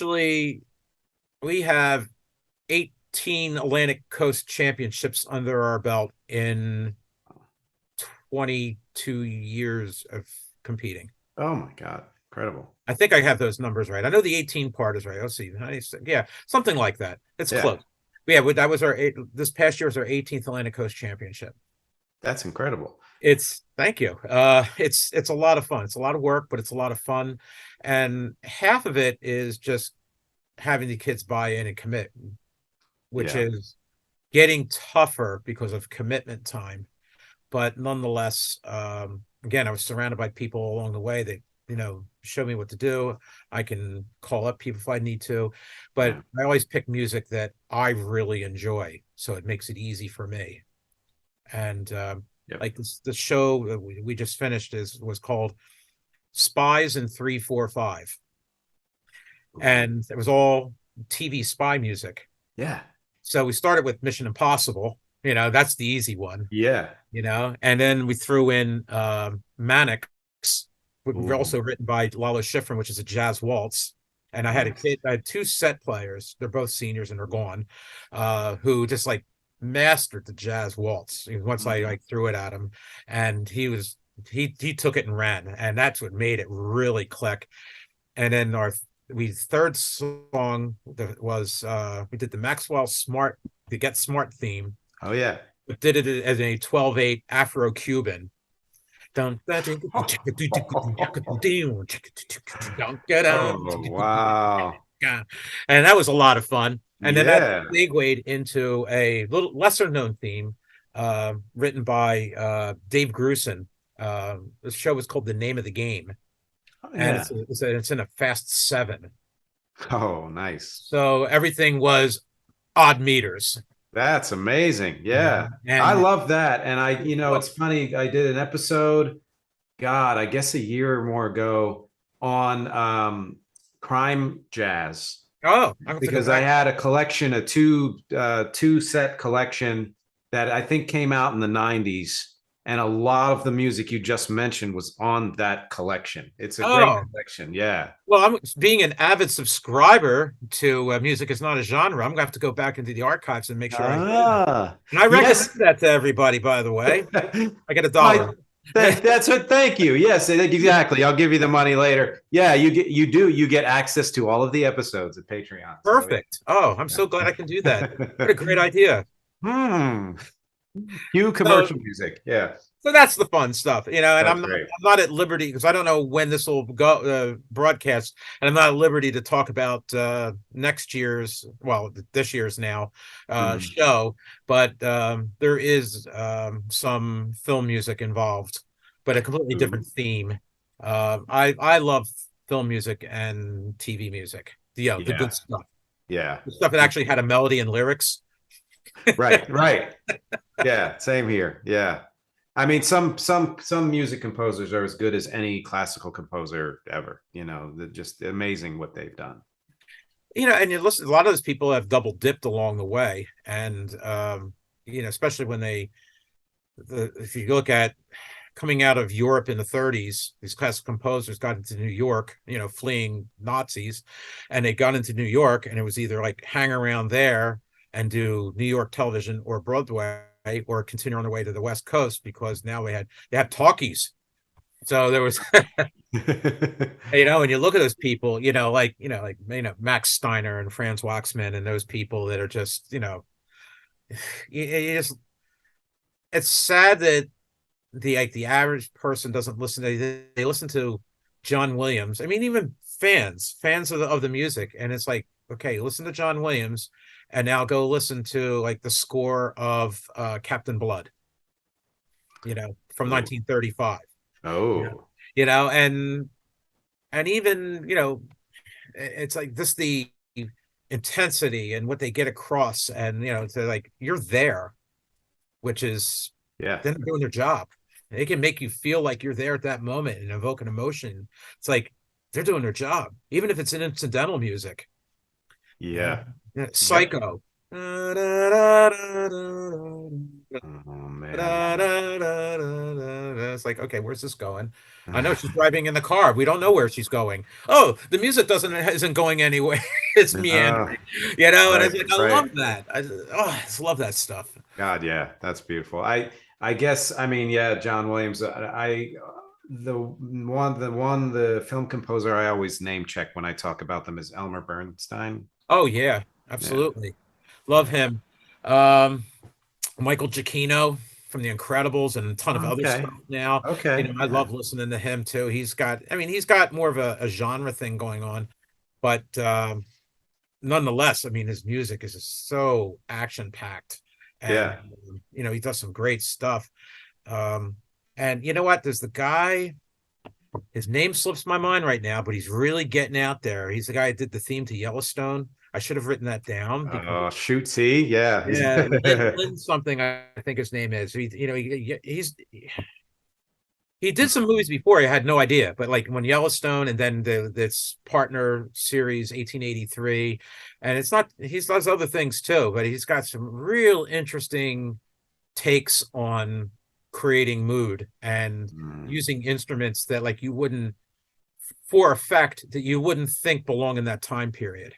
18 Atlantic Coast championships under our belt in 22 years of competing. Oh my God. Incredible. I think I have those numbers right. I know the 18 part is right. Let's see. Yeah, something like that. It's Yeah. close. Yeah, that was this past year was our 18th Atlantic Coast championship. That's incredible. It's Thank you. It's a lot of fun. It's a lot of work, but it's a lot of fun. And half of it is just having the kids buy in and commit, which Yeah. is getting tougher because of commitment time. But nonetheless, again, I was surrounded by people along the way that, show me what to do. I can call up people if I need to, but Yeah. I always pick music that I really enjoy. So it makes it easy for me. And Yep. like the show that we just finished was called Spies in 345. Ooh. And it was all TV spy music. Yeah. So we started with Mission Impossible. That's the easy one. Yeah. And then we threw in Mannix, Ooh. also written by Lalo Schifrin, which is a jazz waltz. And I Nice. had two set players. They're both seniors and are gone, who just like mastered the jazz waltz once I like threw it at him, and he took it and ran, and that's what made it really click. And then we third song that was we did the Maxwell Smart, the Get Smart theme. Oh yeah. We did it as a 12/8 Afro-Cuban. And Oh wow. that was a lot of fun. And then that Yeah. segued into a little lesser known theme written by Dave Grusin. The show was called The Name of the Game, Oh and yeah. it's in a fast 7. Oh, nice. So everything was odd meters. That's amazing. Yeah. I And love that. And it's funny. I did an episode, God, I guess a year or more ago on crime jazz oh, I have to go because I back. had a collection, a two set collection that I think came out in the 90s. And a lot of the music you just mentioned was on that collection. It's a great Oh, collection. Yeah. well, I'm being an avid subscriber to Music Is Not a Genre. I'm gonna have to go back into the archives and make sure I hear that. Ah, And I recommend yes. that to everybody, by the way. I get $1. My, that's what. Thank you. Yes, exactly. I'll give you the money later. Yeah, you get access to all of the episodes at Patreon. So Perfect. Oh, I'm so glad I can do that. What a great idea. hmm. Cue So commercial music. Yeah, so that's the fun stuff, and that's I'm great. not at liberty because I don't know when this will go broadcast, and I'm not at liberty to talk about next year's, well, this year's now Mhm. show, but there is some film music involved, but a completely different Ooh, theme. I love film music and TV music, the yeah, good stuff, yeah. the stuff that actually had a melody and lyrics. Right, right. Yeah, same here. Yeah. I mean, some music composers are as good as any classical composer ever. They're just amazing what they've done. And you listen, a lot of those people have double dipped along the way, and especially when if you look at coming out of Europe in the 30s, these classical composers got into New York, fleeing Nazis, and they got into New York, and it was either like hang around there and do New York television or Broadway, or continue on the way to the West Coast, because now they have talkies. So there was and you look at those people, Max Steiner and Franz Waxman and those people that are just, you just, it's sad that the average person doesn't listen to, they listen to John Williams. I mean, even fans of the music, and it's like, okay, listen to John Williams, and now go listen to like the score of Captain Blood, from Oh, 1935. Yeah. oh, And even, it's like this, the intensity and what they get across, and they're like, you're there, which is, yeah, they're doing their job. They can make you feel like you're there at that moment and evoke an emotion. It's like they're doing their job, even if it's an incidental music. yeah. Yep. Psycho. Oh man. It's like, okay, where's this going? I know she's driving in the car. We don't know where she's going. Oh, the music isn't going anywhere. It's Oh, meandering, and right, it's like, I right. love that. I just love that stuff. God, yeah, that's beautiful. I guess I mean, yeah, John Williams. The film composer I always name check when I talk about them is Elmer Bernstein. Oh yeah, Yeah, absolutely. Love yeah. him. Um, Michael Giacchino from The Incredibles and a ton of other Okay, stuff now. okay, I yeah, love listening to him too. He's got more of a genre thing going on, but nonetheless, I mean, his music is just so action packed, and yeah. he does some great stuff. Um, and you know what? There's the guy. His name slips my mind right now, but he's really getting out there. He's the guy that did the theme to Yellowstone. I should have written that down because Shoot, see, yeah, yeah, Lynn something, I think his name is. He did some movies before. I had no idea, but like when Yellowstone, and then this partner series 1883, and it's not, he does other things too, but he's got some real interesting takes on creating mood and Mm. using instruments that like you wouldn't, for effect that you wouldn't think belong in that time period.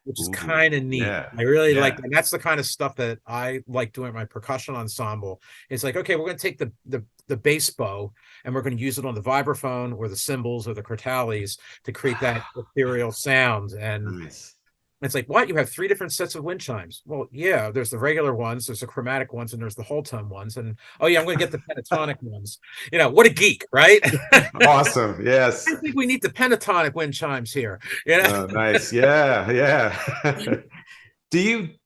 which is Ooh, kind of neat. yeah, I really like yeah. that. And that's the kind of stuff that I like doing at my percussion ensemble. It's like, okay, we're going to take the bass bow and we're going to use it on the vibraphone or the cymbals or the crotales to create that ethereal sound. And Nice. it's like, what? You have three different sets of wind chimes. Well, yeah, there's the regular ones, there's the chromatic ones, and there's the whole tone ones. And oh yeah, I'm going to get the pentatonic ones. What a geek, right? Awesome. I Yes. think we need the pentatonic wind chimes here. Oh, nice. Yeah, yeah. Do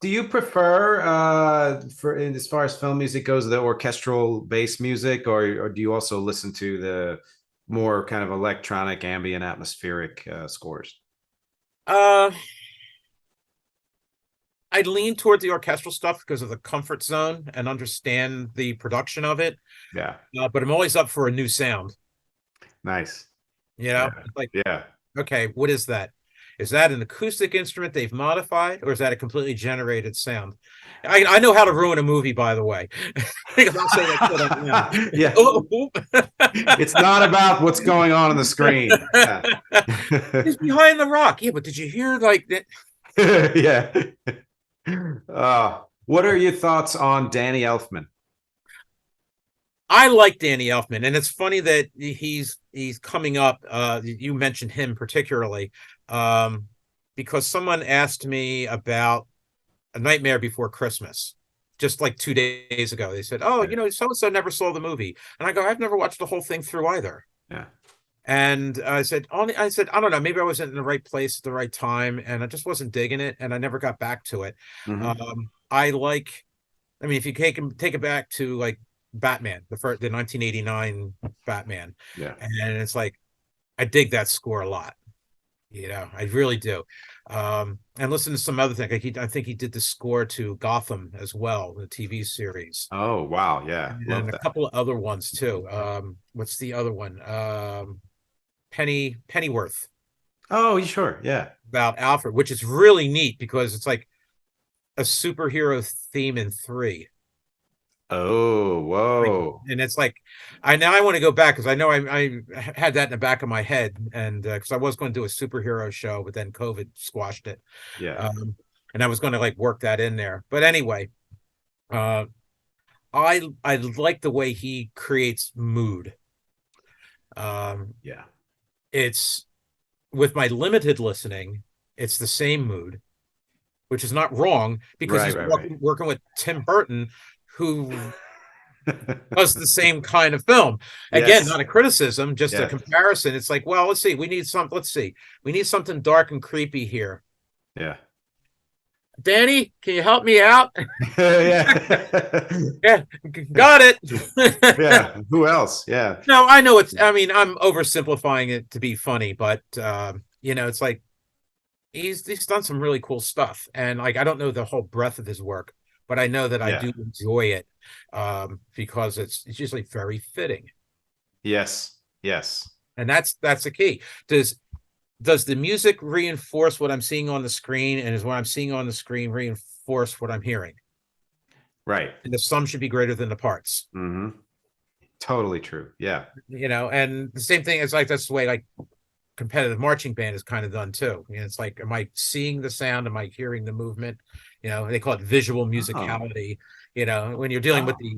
you prefer for as far as film music goes, the orchestral bass music, or do you also listen to the more kind of electronic ambient atmospheric scores? Uh, I lean toward the orchestral stuff because of the comfort zone and understand the production of it. Yeah. But I'm always up for a new sound. Nice. Yeah. It's like, Yeah. okay, what is that? Is that an acoustic instrument they've modified, or is that a completely generated sound? I know how to ruin a movie, by the way, because I'll say that shit out loud. Yeah. Oh, It's not about what's going on the screen. Yeah. he's behind the rock. Yeah, but did you hear like that? Yeah. What are your thoughts on Danny Elfman? I like Danny Elfman, and it's funny that he's coming up. You mentioned him particularly, because someone asked me about A Nightmare Before Christmas just like 2 days ago. They said, "Oh, Yeah. so and so never saw the movie," and I go, "I've never watched the whole thing through either." Yeah. And I said, I don't know, maybe I wasn't in the right place at the right time, and I just wasn't digging it, and I never got back to it. Hmm. I like, I mean, if you take it back to like Batman, the 1989 Batman, Yeah. and it's like I dig that score a lot. I really do. And listen to some other thing. Like I think he did the score to Gotham as well, the TV series, Oh, wow. Yeah. and Love a that. couple of other ones too. What's the other one? Pennyworth, Oh, sure. Yeah. about Alfred, which is really neat because it's like a superhero theme in three. Oh, Like, whoa. and it's like I want to go back because I know I had that in the back of my head, and because I was going to do a superhero show, but then COVID squashed it. Yeah. And I was going to like work that in there. But anyway, uh, I like the way he creates mood. Um, Yeah. it's with my limited listening, it's the same mood, which is not wrong because Right, he's right, right. working with Tim Burton, who does the same kind of film. Again, Yes. not a criticism, just a Yes. comparison. It's like, well, let's see, we need something dark and creepy here. Yeah. Danny, can you help me out? Yeah. Yeah, got it. Yeah. Who else? Yeah. No, I know I mean, I'm oversimplifying it to be funny, but it's like he's done some really cool stuff. And like I don't know the whole breadth of his work, but I know that I Yeah. do enjoy it, because it's usually very fitting. Yes. Yes. And that's the key. Does the music reinforce what I'm seeing on the screen, and is what I'm seeing on the screen reinforce what I'm hearing? Right. And the sum should be greater than the parts. Hmm. Totally true. Yeah. And the same thing is like that's the way like competitive marching band is kind of done too. It's like, am I seeing the sound? Am I hearing the movement? They call it visual Oh, musicality. When you're dealing with wow.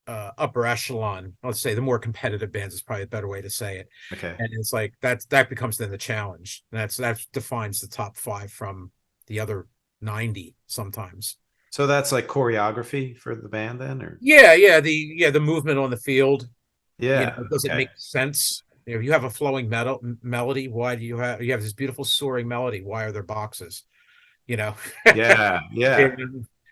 the upper echelon, let's say the more competitive bands is probably a better way to say it. Okay. And it's like that becomes then the challenge. That defines the top five from the other 90 sometimes. So that's like choreography for the band then, or? The movement on the field. Yeah. Does it Okay. make sense? You have a flowing melody. Why do you have this beautiful soaring melody? Why are there boxes? You know, Yeah. Yeah.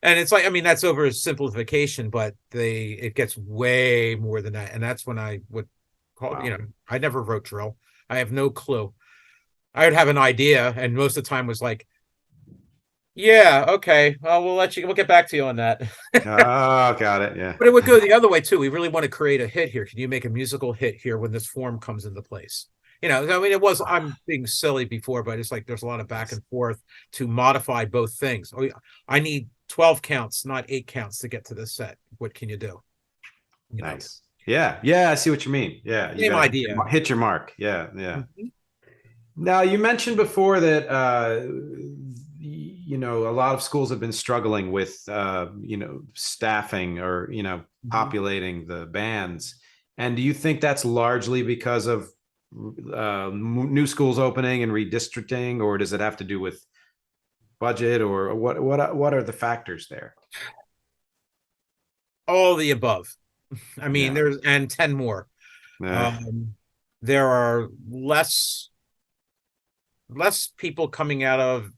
and it's like, I mean, that's over simplification, but it gets way more than that. And that's when I would call, Wow. I never wrote drill. I have no clue. I would have an idea, and most of the time was like, yeah, okay, well, we'll get back to you on that. Oh, got it. Yeah. But it would go the other way too. We really want to create a hit here. Can you make a musical hit here when this form comes into place? I mean, I'm being silly before, but it's like there's a lot of back and forth to modify both things. Oh, I need 12 counts, not 8 counts to get to this set. What can you do? Nice. Yeah. Yeah. I see what you mean. Yeah. You Same got to idea. hit your mark. Yeah. Yeah. Mhm. Now, you mentioned before that a lot of schools have been struggling with, staffing or, Mhm. populating the bands. And do you think that's largely because of new schools opening and redistricting, or does it have to do with budget, or what are the factors there? All the above. I mean, Yeah. there's and 10 more. Eh, Um, there are less people coming out of,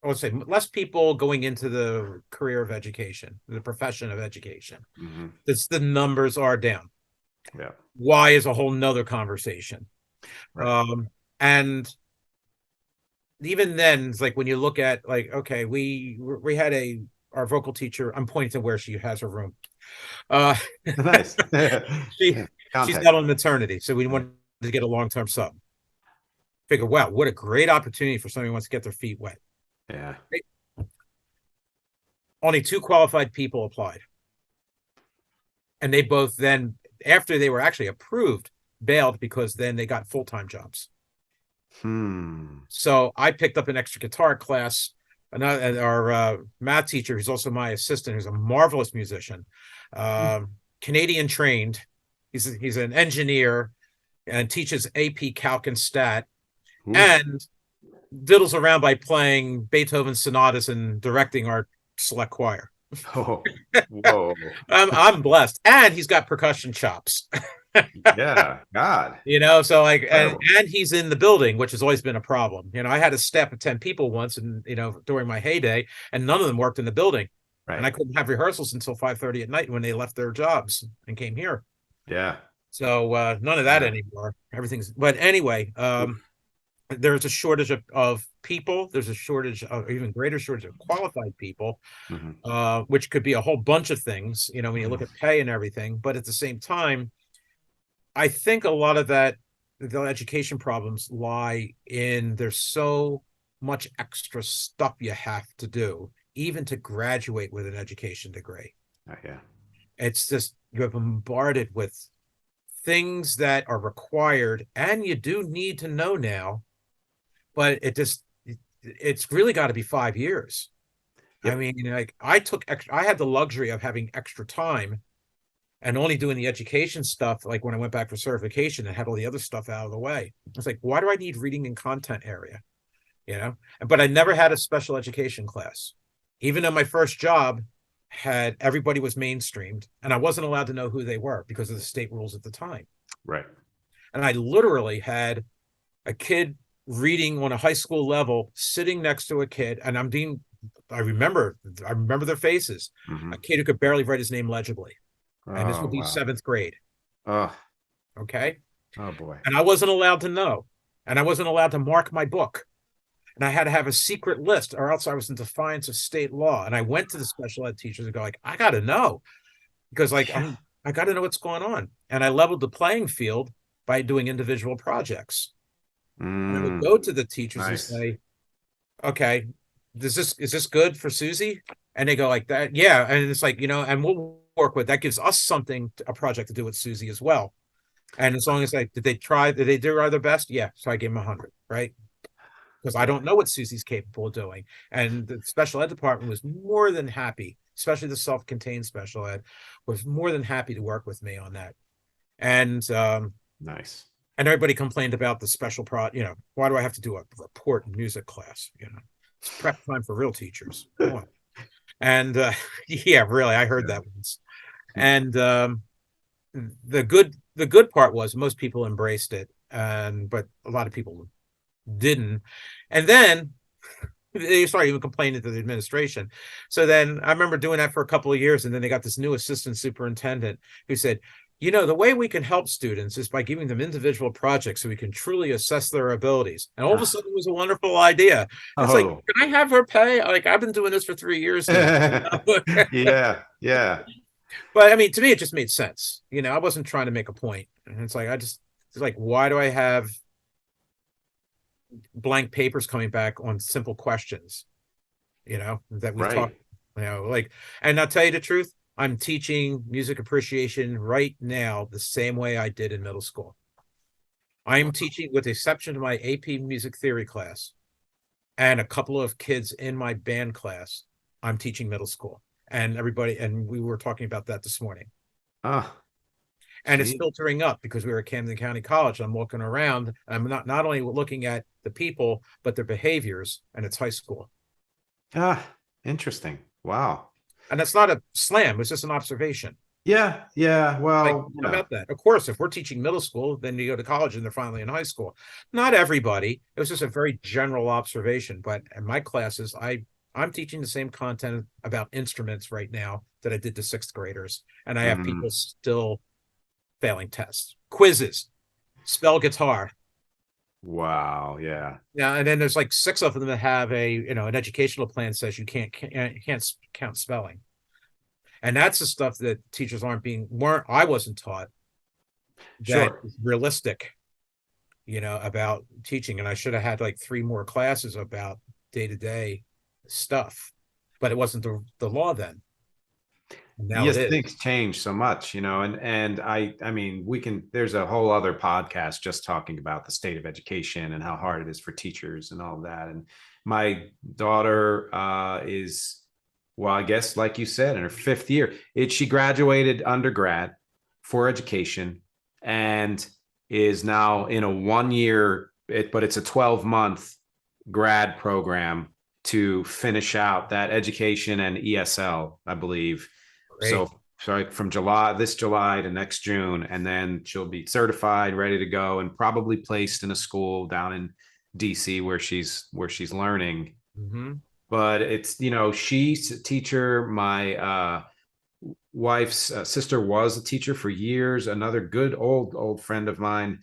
I would say, less people going into the career of education, the profession of education. mhm. It's the numbers are down. Yeah. Why is a whole nother conversation. Right. And even then, it's like when you look at like, okay, we had our vocal teacher. I'm pointing to where she has her room. Uh, Nice. she Yeah. she's Context. not on maternity, so we wanted to get a long-term sub. Figure, wow, what a great opportunity for somebody who wants to get their feet wet. Yeah. Only two qualified people applied, and they both then, after they were actually approved, bailed because then they got full-time jobs. Hmm. So I picked up an extra guitar class. And our math teacher, who's also my assistant, who's a marvelous musician, Canadian trained. He's an engineer and teaches AP Calc and Stat, Oof. and diddles around by playing Beethoven sonatas and directing our select choir. Oh, whoa. I'm blessed, and he's got percussion chops. Yeah. God. So like, and Incredible. and he's in the building, which has always been a problem. I had a staff of 10 people once, and during my heyday, and none of them worked in the building, and Right. I couldn't have rehearsals until 5:30 at night when they left their jobs and came here. Yeah. So none of that Yeah. anymore. Everything's, but anyway, Oof. there's a shortage of people. There's a shortage of, even greater shortage of qualified people, Mhm. which could be a whole bunch of things, when you look Mhm. at pay and everything. But at the same time, I think a lot of the education problems lie in there's so much extra stuff you have to do, even to graduate with an education degree. Yeah. It's just you're bombarded with things that are required and you do need to know now, but it's really got to be 5 years. I Yep. mean, like I had the luxury of having extra time and only doing the education stuff. Like when I went back for certification and had all the other stuff out of the way, it's like, why do I need reading and content area? But I never had a special education class, even though my first job had everybody was mainstreamed and I wasn't allowed to know who they were because of the state rules at the time. Right. And I literally had a kid reading on a high school level sitting next to a kid, and I remember their faces. A Mhm. kid who could barely write his name legibly, and this Oh, would be wow. seventh grade. Oh, Okay. oh boy. And I wasn't allowed to know. And I wasn't allowed to mark my book. And I had to have a secret list, or else I was in defiance of state law. And I went to the special ed teachers and go, like, I gotta know. Because like Yeah. I gotta know what's going on. And I leveled the playing field by doing individual projects. And I would go to Mm, the teachers and nice. say, okay, is this good for Susie? And they go like that, yeah. And it's like, and we'll work with that, gives us something, a project to do with Susie as well. And as long as did they do their best? Yeah. So I gave them 100, right? Because I Yeah. don't know what Susie's capable of doing. And the special ed department was more than happy, especially the self-contained special ed, was more than happy to work with me on that. And Nice. and everybody complained about the why do I have to do a report in music class? It's prep time for real teachers. Come on. And yeah, really, I heard Yeah. that once. And the good part was most people embraced it, and but a lot of people didn't. And then they started even complaining to the administration. So then I remember doing that for a couple of years, and then they got this new assistant superintendent who said, the way we can help students is by giving them individual projects so we can truly assess their abilities. And all of a sudden, it was a wonderful idea. And it's like, Oh. can I have her pay? Like, I've been doing this for 3 years now. Yeah. Yeah. But I mean, to me, it just made sense. I wasn't trying to make a point. And it's like, it's like, why do I have blank papers coming back on simple questions, that we've Right. talked, like, and I'll tell you the truth, I'm teaching music appreciation right now the same way I did in middle school. I'm Wow. teaching, with the exception of my AP music theory class, and a couple of kids in my band class, I'm teaching middle school. And everybody, and we were talking about that this morning. Ah, And it's gee. filtering up because we were at Camden County College. I'm walking around. I'm not only looking at the people, but their behaviors, and it's high school. Ah, interesting. Wow. And that's not a slam, it's just an observation. Yeah, yeah. Like, Well, how about that? Of course, if we're teaching middle school, then you go to college and they're finally in high school. Not everybody. It was just a very general observation. But in my classes, I'm teaching the same content about instruments right now that I did to sixth graders. And I have people mm, still failing tests, quizzes, spell guitar. wow. Yeah. Yeah, and then there's like six of them that have an educational plan says you can't count spelling. And that's the stuff that teachers weren't I wasn't taught that Sure. is realistic, about teaching. And I should have had like three more classes about day-to-day stuff, but it wasn't the law then. And now it Yes, is. things change so much, and I mean, there's a whole other podcast just talking about the state of education and how hard it is for teachers and all of that. And my daughter is, well, I guess like you said, in her fifth year. She graduated undergrad for education and is now in a 1 year, but it's a 12-month grad program to finish out that education and ESL, I believe. Great. So from this July to next June, and then she'll be certified, ready to go, and probably placed in a school down in DC where she's learning. Mm-hmm. But it's, she's a teacher. My wife's sister was a teacher for years. Another good old friend of mine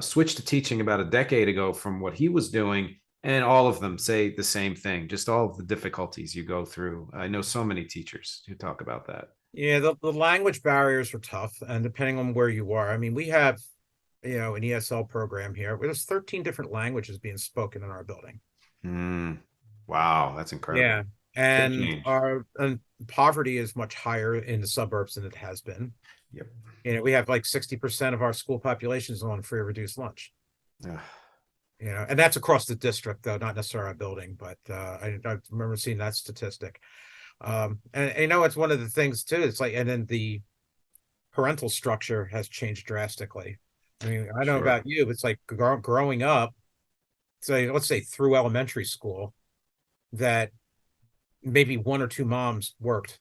switched to teaching about a decade ago from what he was doing. And all of them say the same thing, just all of the difficulties you go through. I know so many teachers who talk about that. Yeah, the language barriers are tough, and depending on where you are. I mean, we have, an ESL program here. There's 13 different languages being spoken in our building. Mm, wow, that's Yeah. incredible. Big And change. our and poverty is much higher in the suburbs than it has been. Yep. We have like 60% of our school population is on free or reduced lunch. Ugh. And that's across the district, though, not necessarily our building, but I remember seeing that statistic. And it's one of the things too. It's like, and then the parental structure has changed drastically. I mean, I don't know Sure. about you, but it's like growing up, say, let's say through elementary school, that maybe one or two moms worked.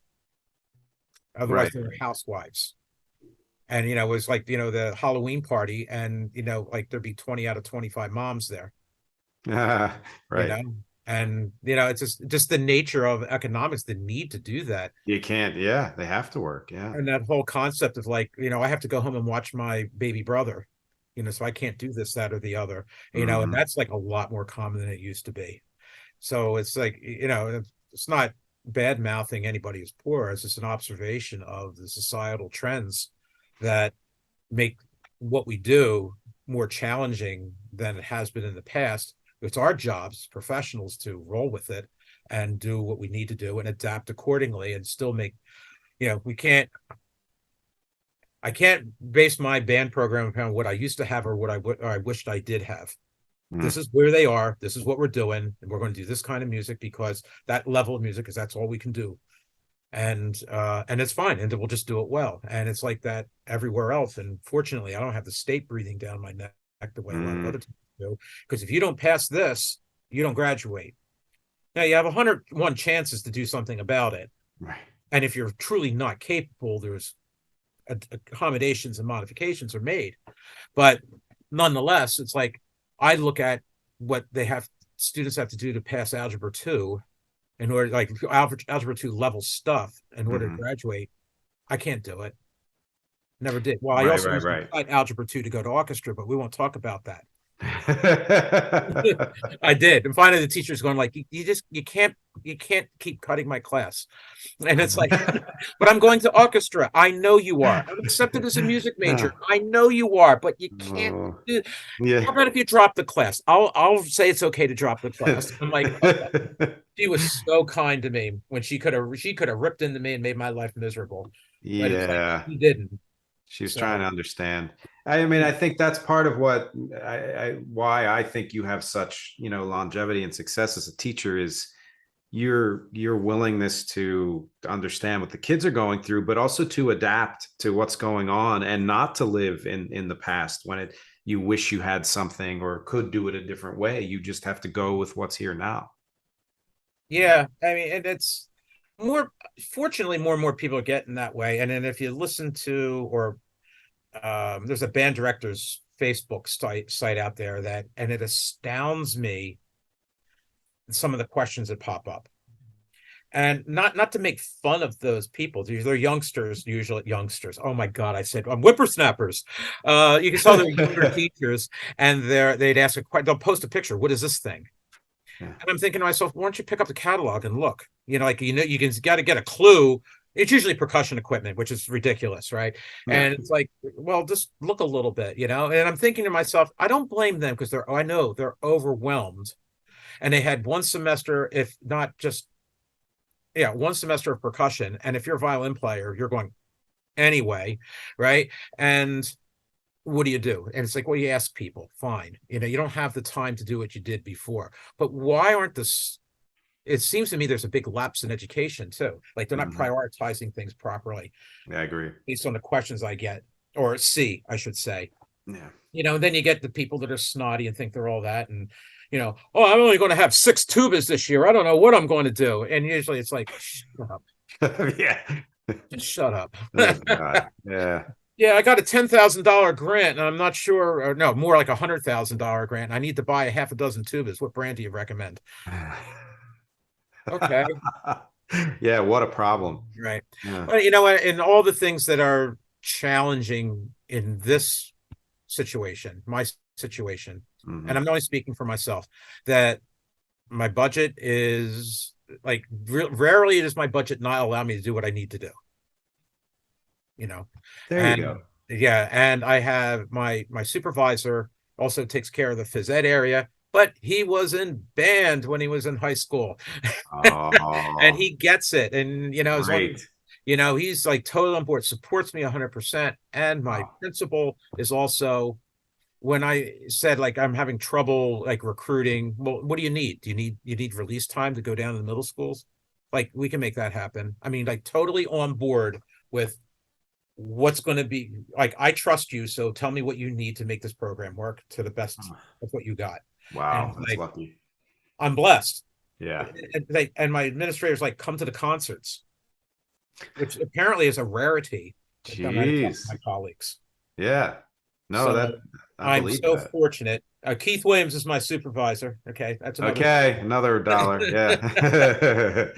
Otherwise, Right. they were housewives. And, it was like, the Halloween party, and, like there'd be 20 out of 25 moms there, you Right. know? And, it's just the nature of economics, the need to do that. You can't. Yeah, they have to work. Yeah. And that whole concept of like, I have to go home and watch my baby brother, so I can't do this, that, or the other, and Hmm. that's like a lot more common than it used to be. So it's like, it's not bad mouthing anybody who's poor. It's just an observation of the societal trends that make what we do more challenging than it has been in the past. It's our jobs, professionals, to roll with it and do what we need to do and adapt accordingly and still make, we can't, I can't base my band program upon what I used to have or what I wished I did have. This Mm. is where they are. This is what we're doing, and we're going to do this kind of music because that level of music is that's all we can do, and it's fine, and we'll just do it well. And it's like that everywhere else. And fortunately, I don't have the state breathing down my neck the way a lot of other Mm. teachers do. Because if you don't pass this, you don't graduate. Now you have 101 chances to do something about it, Right. and if you're truly not capable, there's accommodations and modifications are made. But nonetheless, it's like I look at what students have to do to pass algebra 2 in order, like algebra 2 level stuff in order to Hmm. graduate. I can't do it. Never did. Well, I Right. also Right. recently Right. cut algebra 2 to go to orchestra, but we won't talk about that. I did. And finally the teacher's going like, you can't keep cutting my class. And it's like, but I'm going to orchestra. I know you are. I'm accepted as a music major. I know you are, but you can't Oh, do. yeah. How about if you drop the class? I'll say it's okay to drop the class. I'm like, okay. She was so kind to me when she could have ripped into me and made my life miserable. But it's like Yeah. she didn't. She was trying So to understand. I mean, I think that's part of what why I think you have such, longevity and success as a teacher is your willingness to understand what the kids are going through, but also to adapt to what's going on and not to live in the past when you wish you had something or could do it a different way. You just have to go with what's here now. yeah, I mean, and it's more, fortunately, more and more people are getting that way. And then if you listen to, or there's a band director's Facebook site out there that, and it astounds me some of the questions that pop up. And not to make fun of those people. They're youngsters, usually youngsters. Oh my God, I said I'm whippersnappers. You can tell they're younger teachers, and they'd ask they'll post a picture. What is this thing? Yeah. And I'm thinking to myself, why don't you pick up the catalog and look? You can got to get a clue. It's usually percussion equipment, which is ridiculous, right? Yeah. And it's like, well, just look a little bit, And I'm thinking to myself, I don't blame them because I know they're overwhelmed, and they had one semester, if not just, yeah, one semester of percussion. And if you're a violin player, you're going anyway, right? And what do you do? And it's like, well, you ask people, fine. You don't have the time to do what you did before. But why aren't this? It seems to me there's a big lapse in education too. Like they're not prioritizing things properly. Yeah, I agree. Based on the questions I get, or see, I should say. Yeah. Then you get the people that are snotty and think they're all that. And, oh, I'm only going to have 6 tubas this year. I don't know what I'm going to do. And usually it's like, shut up. Yeah. Just shut up. Oh, God. Yeah. Yeah, I got a $10,000 grant, and I'm not sure, or no, more like $100,000 grant. I need to buy a half a dozen tubas. What brand do you recommend? Okay, Yeah, what a problem. right. Yeah. Well, you know what? And all the things that are challenging in this situation, my situation, and I'm only speaking for myself, that my budget is like rarely does my budget not allow me to do what I need to do. There And you go. yeah, and I have my supervisor also takes care of the phys ed area, but he was in band when he was in high school. And Oh, he gets it. And as long great. as he's like totally on board, supports me 100%. And my Wow. principal is also, when I said like I'm having trouble like recruiting, well, what do you need? Do you need release time to go down to the middle schools? Like we can make that happen. I mean, like totally on board with what's going to be like. I trust you, so tell me what you need to make this program work to the best of what you got. Wow, And that's like, lucky. I'm blessed. Yeah. And my administrators like come to the concerts, which apparently is a rarity among Jeez. my colleagues. Yeah. No, So I I'm believe so that. fortunate. Keith Williams is my supervisor. Okay, that's another. Okay, another dollar. Yeah. Wow,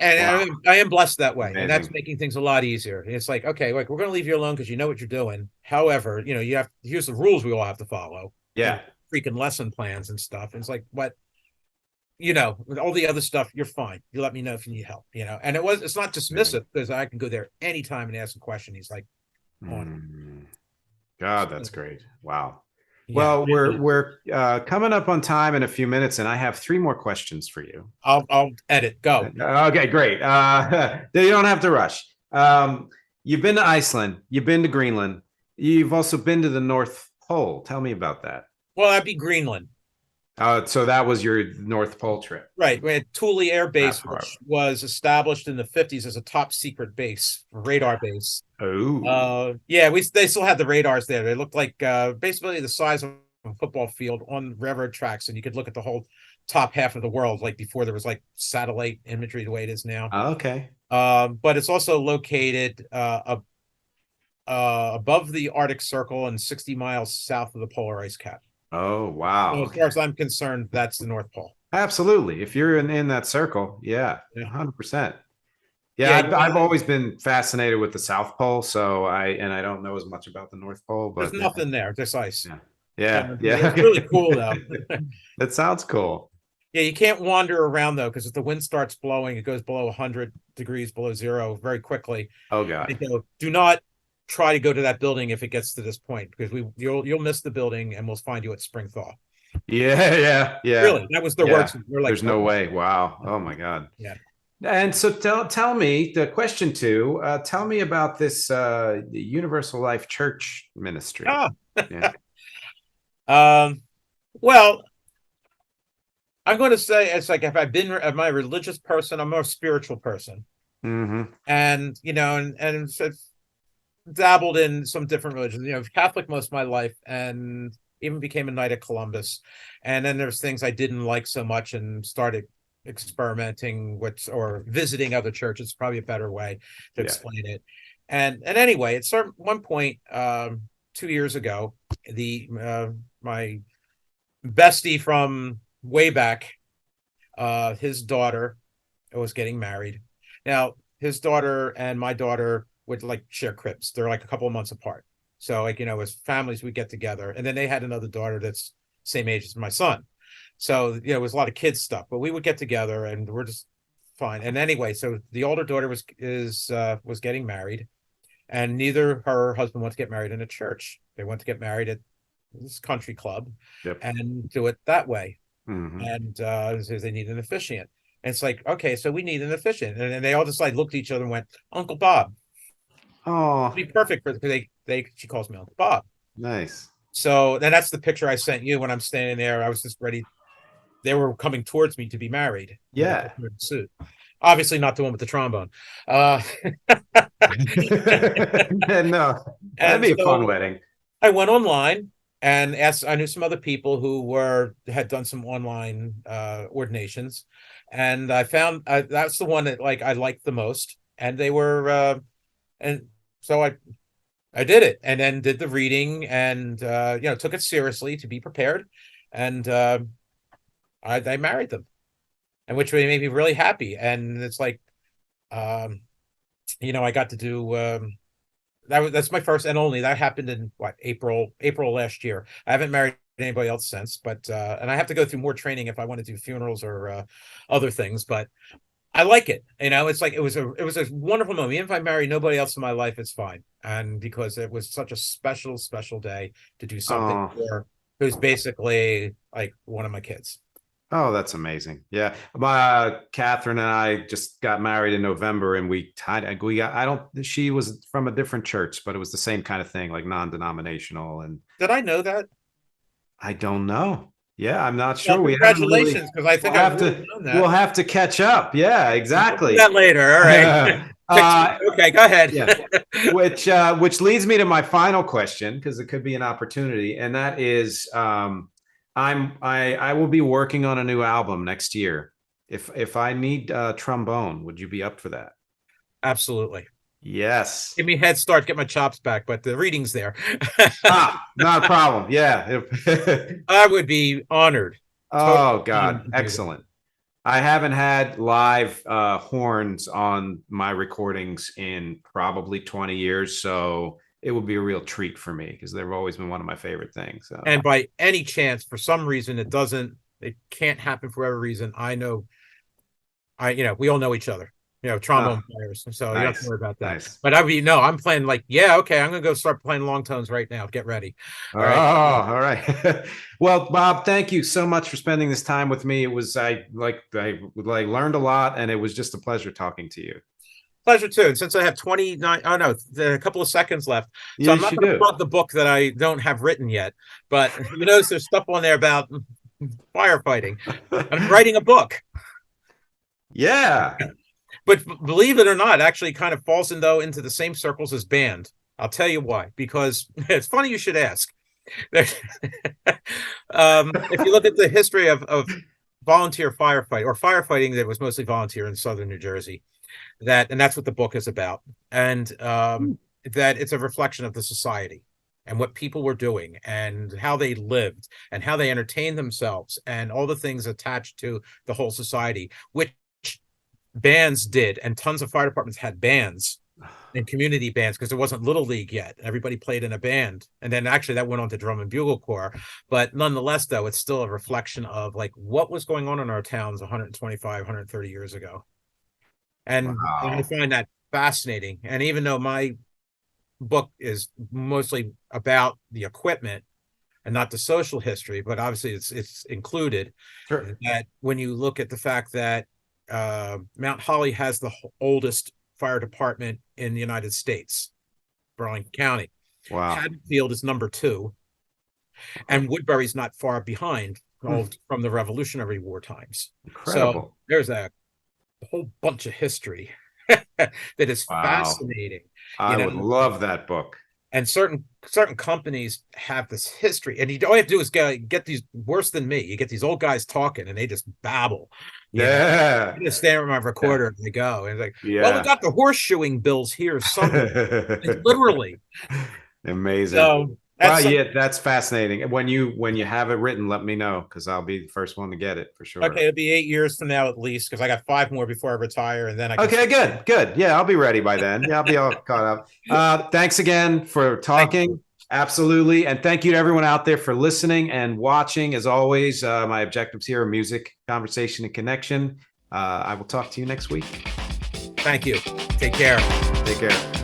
And I am blessed that way, and that's amazing. making things a lot easier. It's like, okay, like we're going to leave you alone because you know what you're doing. However, you have here's the rules we all have to follow. Yeah. Freaking lesson plans and stuff. And it's like, what, with all the other stuff, you're fine. You let me know if you need help. And it's not dismissive because I can go there anytime and ask a question. He's like, on. God, that's great. Wow. Yeah, Well, we're coming up on time in a few minutes, and I have 3 more questions for you. I'll edit. Go. Okay, great. You don't have to rush. You've been to Iceland. You've been to Greenland. You've also been to the North Pole. Tell me about that. Well, that'd be Greenland. So that was your North Pole trip. Right. We had Thule Air Base, which was established in the 50s as a top secret base, radar base. Oh. Yeah, they still had the radars there. They looked like basically the size of a football field on railroad tracks, and you could look at the whole top half of the world, like before there was like satellite imagery the way it is now. Okay. But it's also located above the Arctic Circle and 60 miles south of the polar ice cap. Oh, wow. So as far as I'm concerned, that's the North Pole. Absolutely. If you're in that circle, yeah, 100%. Yeah, I've always been fascinated with the South Pole, so I don't know as much about the North Pole, but there's nothing there. There's ice. Yeah. It's really cool though. That sounds cool. Yeah, you can't wander around though, because if the wind starts blowing, it goes below 100 degrees below zero very quickly. Oh God. Do not try to go to that building if it gets to this point, because you'll miss the building and we'll find you at spring thaw. Yeah. Really, that was their words. We're like, there's no way. Wow. Oh my God. Yeah. And so tell me the question two. Tell me about this Universal Life Church ministry. Ah, Yeah. um, well, I'm going to say it's like if am I a religious person, I'm a spiritual person, Mm-hmm. and and so dabbled in some different religions. Catholic most of my life, and even became a Knight of Columbus. And then there's things I didn't like so much, and started experimenting with or visiting other churches. Probably a better way to Yeah. explain it. And anyway, at one point, 2 years ago, the my bestie from way back, his daughter was getting married. Now, his daughter and my daughter would like share cribs. They're like a couple of months apart. So, like, as families, we get together. And then they had another daughter that's same age as my son. So, it was a lot of kids stuff, but we would get together and we're just fine. And anyway, so the older daughter was getting married, and neither her husband wanted to get married in a church. They want to get married at this country club Yep. and do it that way. Mm-hmm. And says they need an officiant. And it's like, okay, so we need an officiant. And then they all just like looked at each other and went, Uncle Bob. Oh, It'd be perfect for because she calls me Uncle Bob. nice. So then that's the picture I sent you when I'm standing there. I was just ready. They were coming towards me to be married with a Yeah. suit. Obviously not the one with the trombone. No, that'd And be a fun so wedding. I went online and asked. I knew some other people who had done some online ordinations, and I found that's the one that like I liked the most. And they were, and so I did it, and then did the reading, and took it seriously to be prepared, and I married them, and which made me really happy. And it's like, um, I got to do. That's my first and only. That happened in what, April last year. I haven't married anybody else since, but and I have to go through more training if I want to do funerals or other things. But I like it. It's like it was a wonderful moment. Even if I marry nobody else in my life, it's fine. And because it was such a special, special day to do something Oh, for who's basically like one of my kids. oh, that's amazing. Yeah. My Catherine and I just got married in November, and we got, I don't, she was from a different church, but it was the same kind of thing, like non-denominational. And Did I know that? I don't know. Yeah, I'm not Well, sure. We haven't really, congratulations, because I we'll think I would have have to, known we'll that. have to catch up. Yeah, We'll do exactly. that later. All right. Okay, go ahead. Yeah. Which leads me to my final question, because it could be an opportunity, and that is, I will be working on a new album next year. If I need trombone, would you be up for that? Absolutely. Yes. Give me a head start, get my chops back, but the reading's there. Not a problem. Yeah. I would be honored, totally Oh honored God, to do that. excellent. I haven't had live horns on my recordings in probably 20 years, so it would be a real treat for me because they've always been one of my favorite things. So, And by any chance, for some reason, it can't happen for whatever reason. I know, we all know each other, oh, trombone players. So you don't have to nice, worry about that. nice. But no, I'm playing like, yeah, okay, I'm going to go start playing long tones right now. Get ready. Oh, All right. all right. Well, Bob, thank you so much for spending this time with me. It was I learned a lot, and it was just a pleasure talking to you. Pleasure too. And since I have 29, oh no, a couple of seconds left. So I'm Yes, not you going to do. plug the book that I don't have written yet, but you notice there's stuff on there about firefighting. I'm writing a book. Yeah. But believe it or not, actually kind of falls into the same circles as band. I'll tell you why. Because it's funny you should ask. If you look at the history of volunteer firefight or firefighting, that was mostly volunteer in southern New Jersey, and that's what the book is about. And that it's a reflection of the society and what people were doing and how they lived and how they entertained themselves and all the things attached to the whole society, which bands did. And tons of fire departments had bands and community bands because there wasn't Little League yet. Everybody played in a band. And then actually that went on to drum and bugle corps. But nonetheless, though, it's still a reflection of like what was going on in our towns 125, 130 years ago. And I Wow. find that fascinating. And even though my book is mostly about the equipment and not the social history, but obviously it's included, Sure. that when you look at the fact that Mount Holly has the oldest fire department in the United States, Burlington County. Wow. Haddonfield is number 2, and Woodbury's not far behind from the Revolutionary War times. So Incredible. there's a whole bunch of history that is fascinating. I would love that book. And certain companies have this history, and all you have to do is get these, worse than me, you get these old guys talking and they just babble. Yeah. I just stand with my recorder and they go, and it's like, well, we got the horseshoeing bills here somewhere. Literally. Amazing. So that's fascinating. When you have it written, let me know, because I'll be the first one to get it for sure. Okay, it'll be 8 years from now at least, because I got 5 more before I retire, and then I can good. Yeah, I'll be ready by then. Yeah, I'll be all caught up. Thanks again for talking. Absolutely. And thank you to everyone out there for listening and watching. As always, my objectives here are music, conversation, and connection. I will talk to you next week. Thank you. Take care. Take care.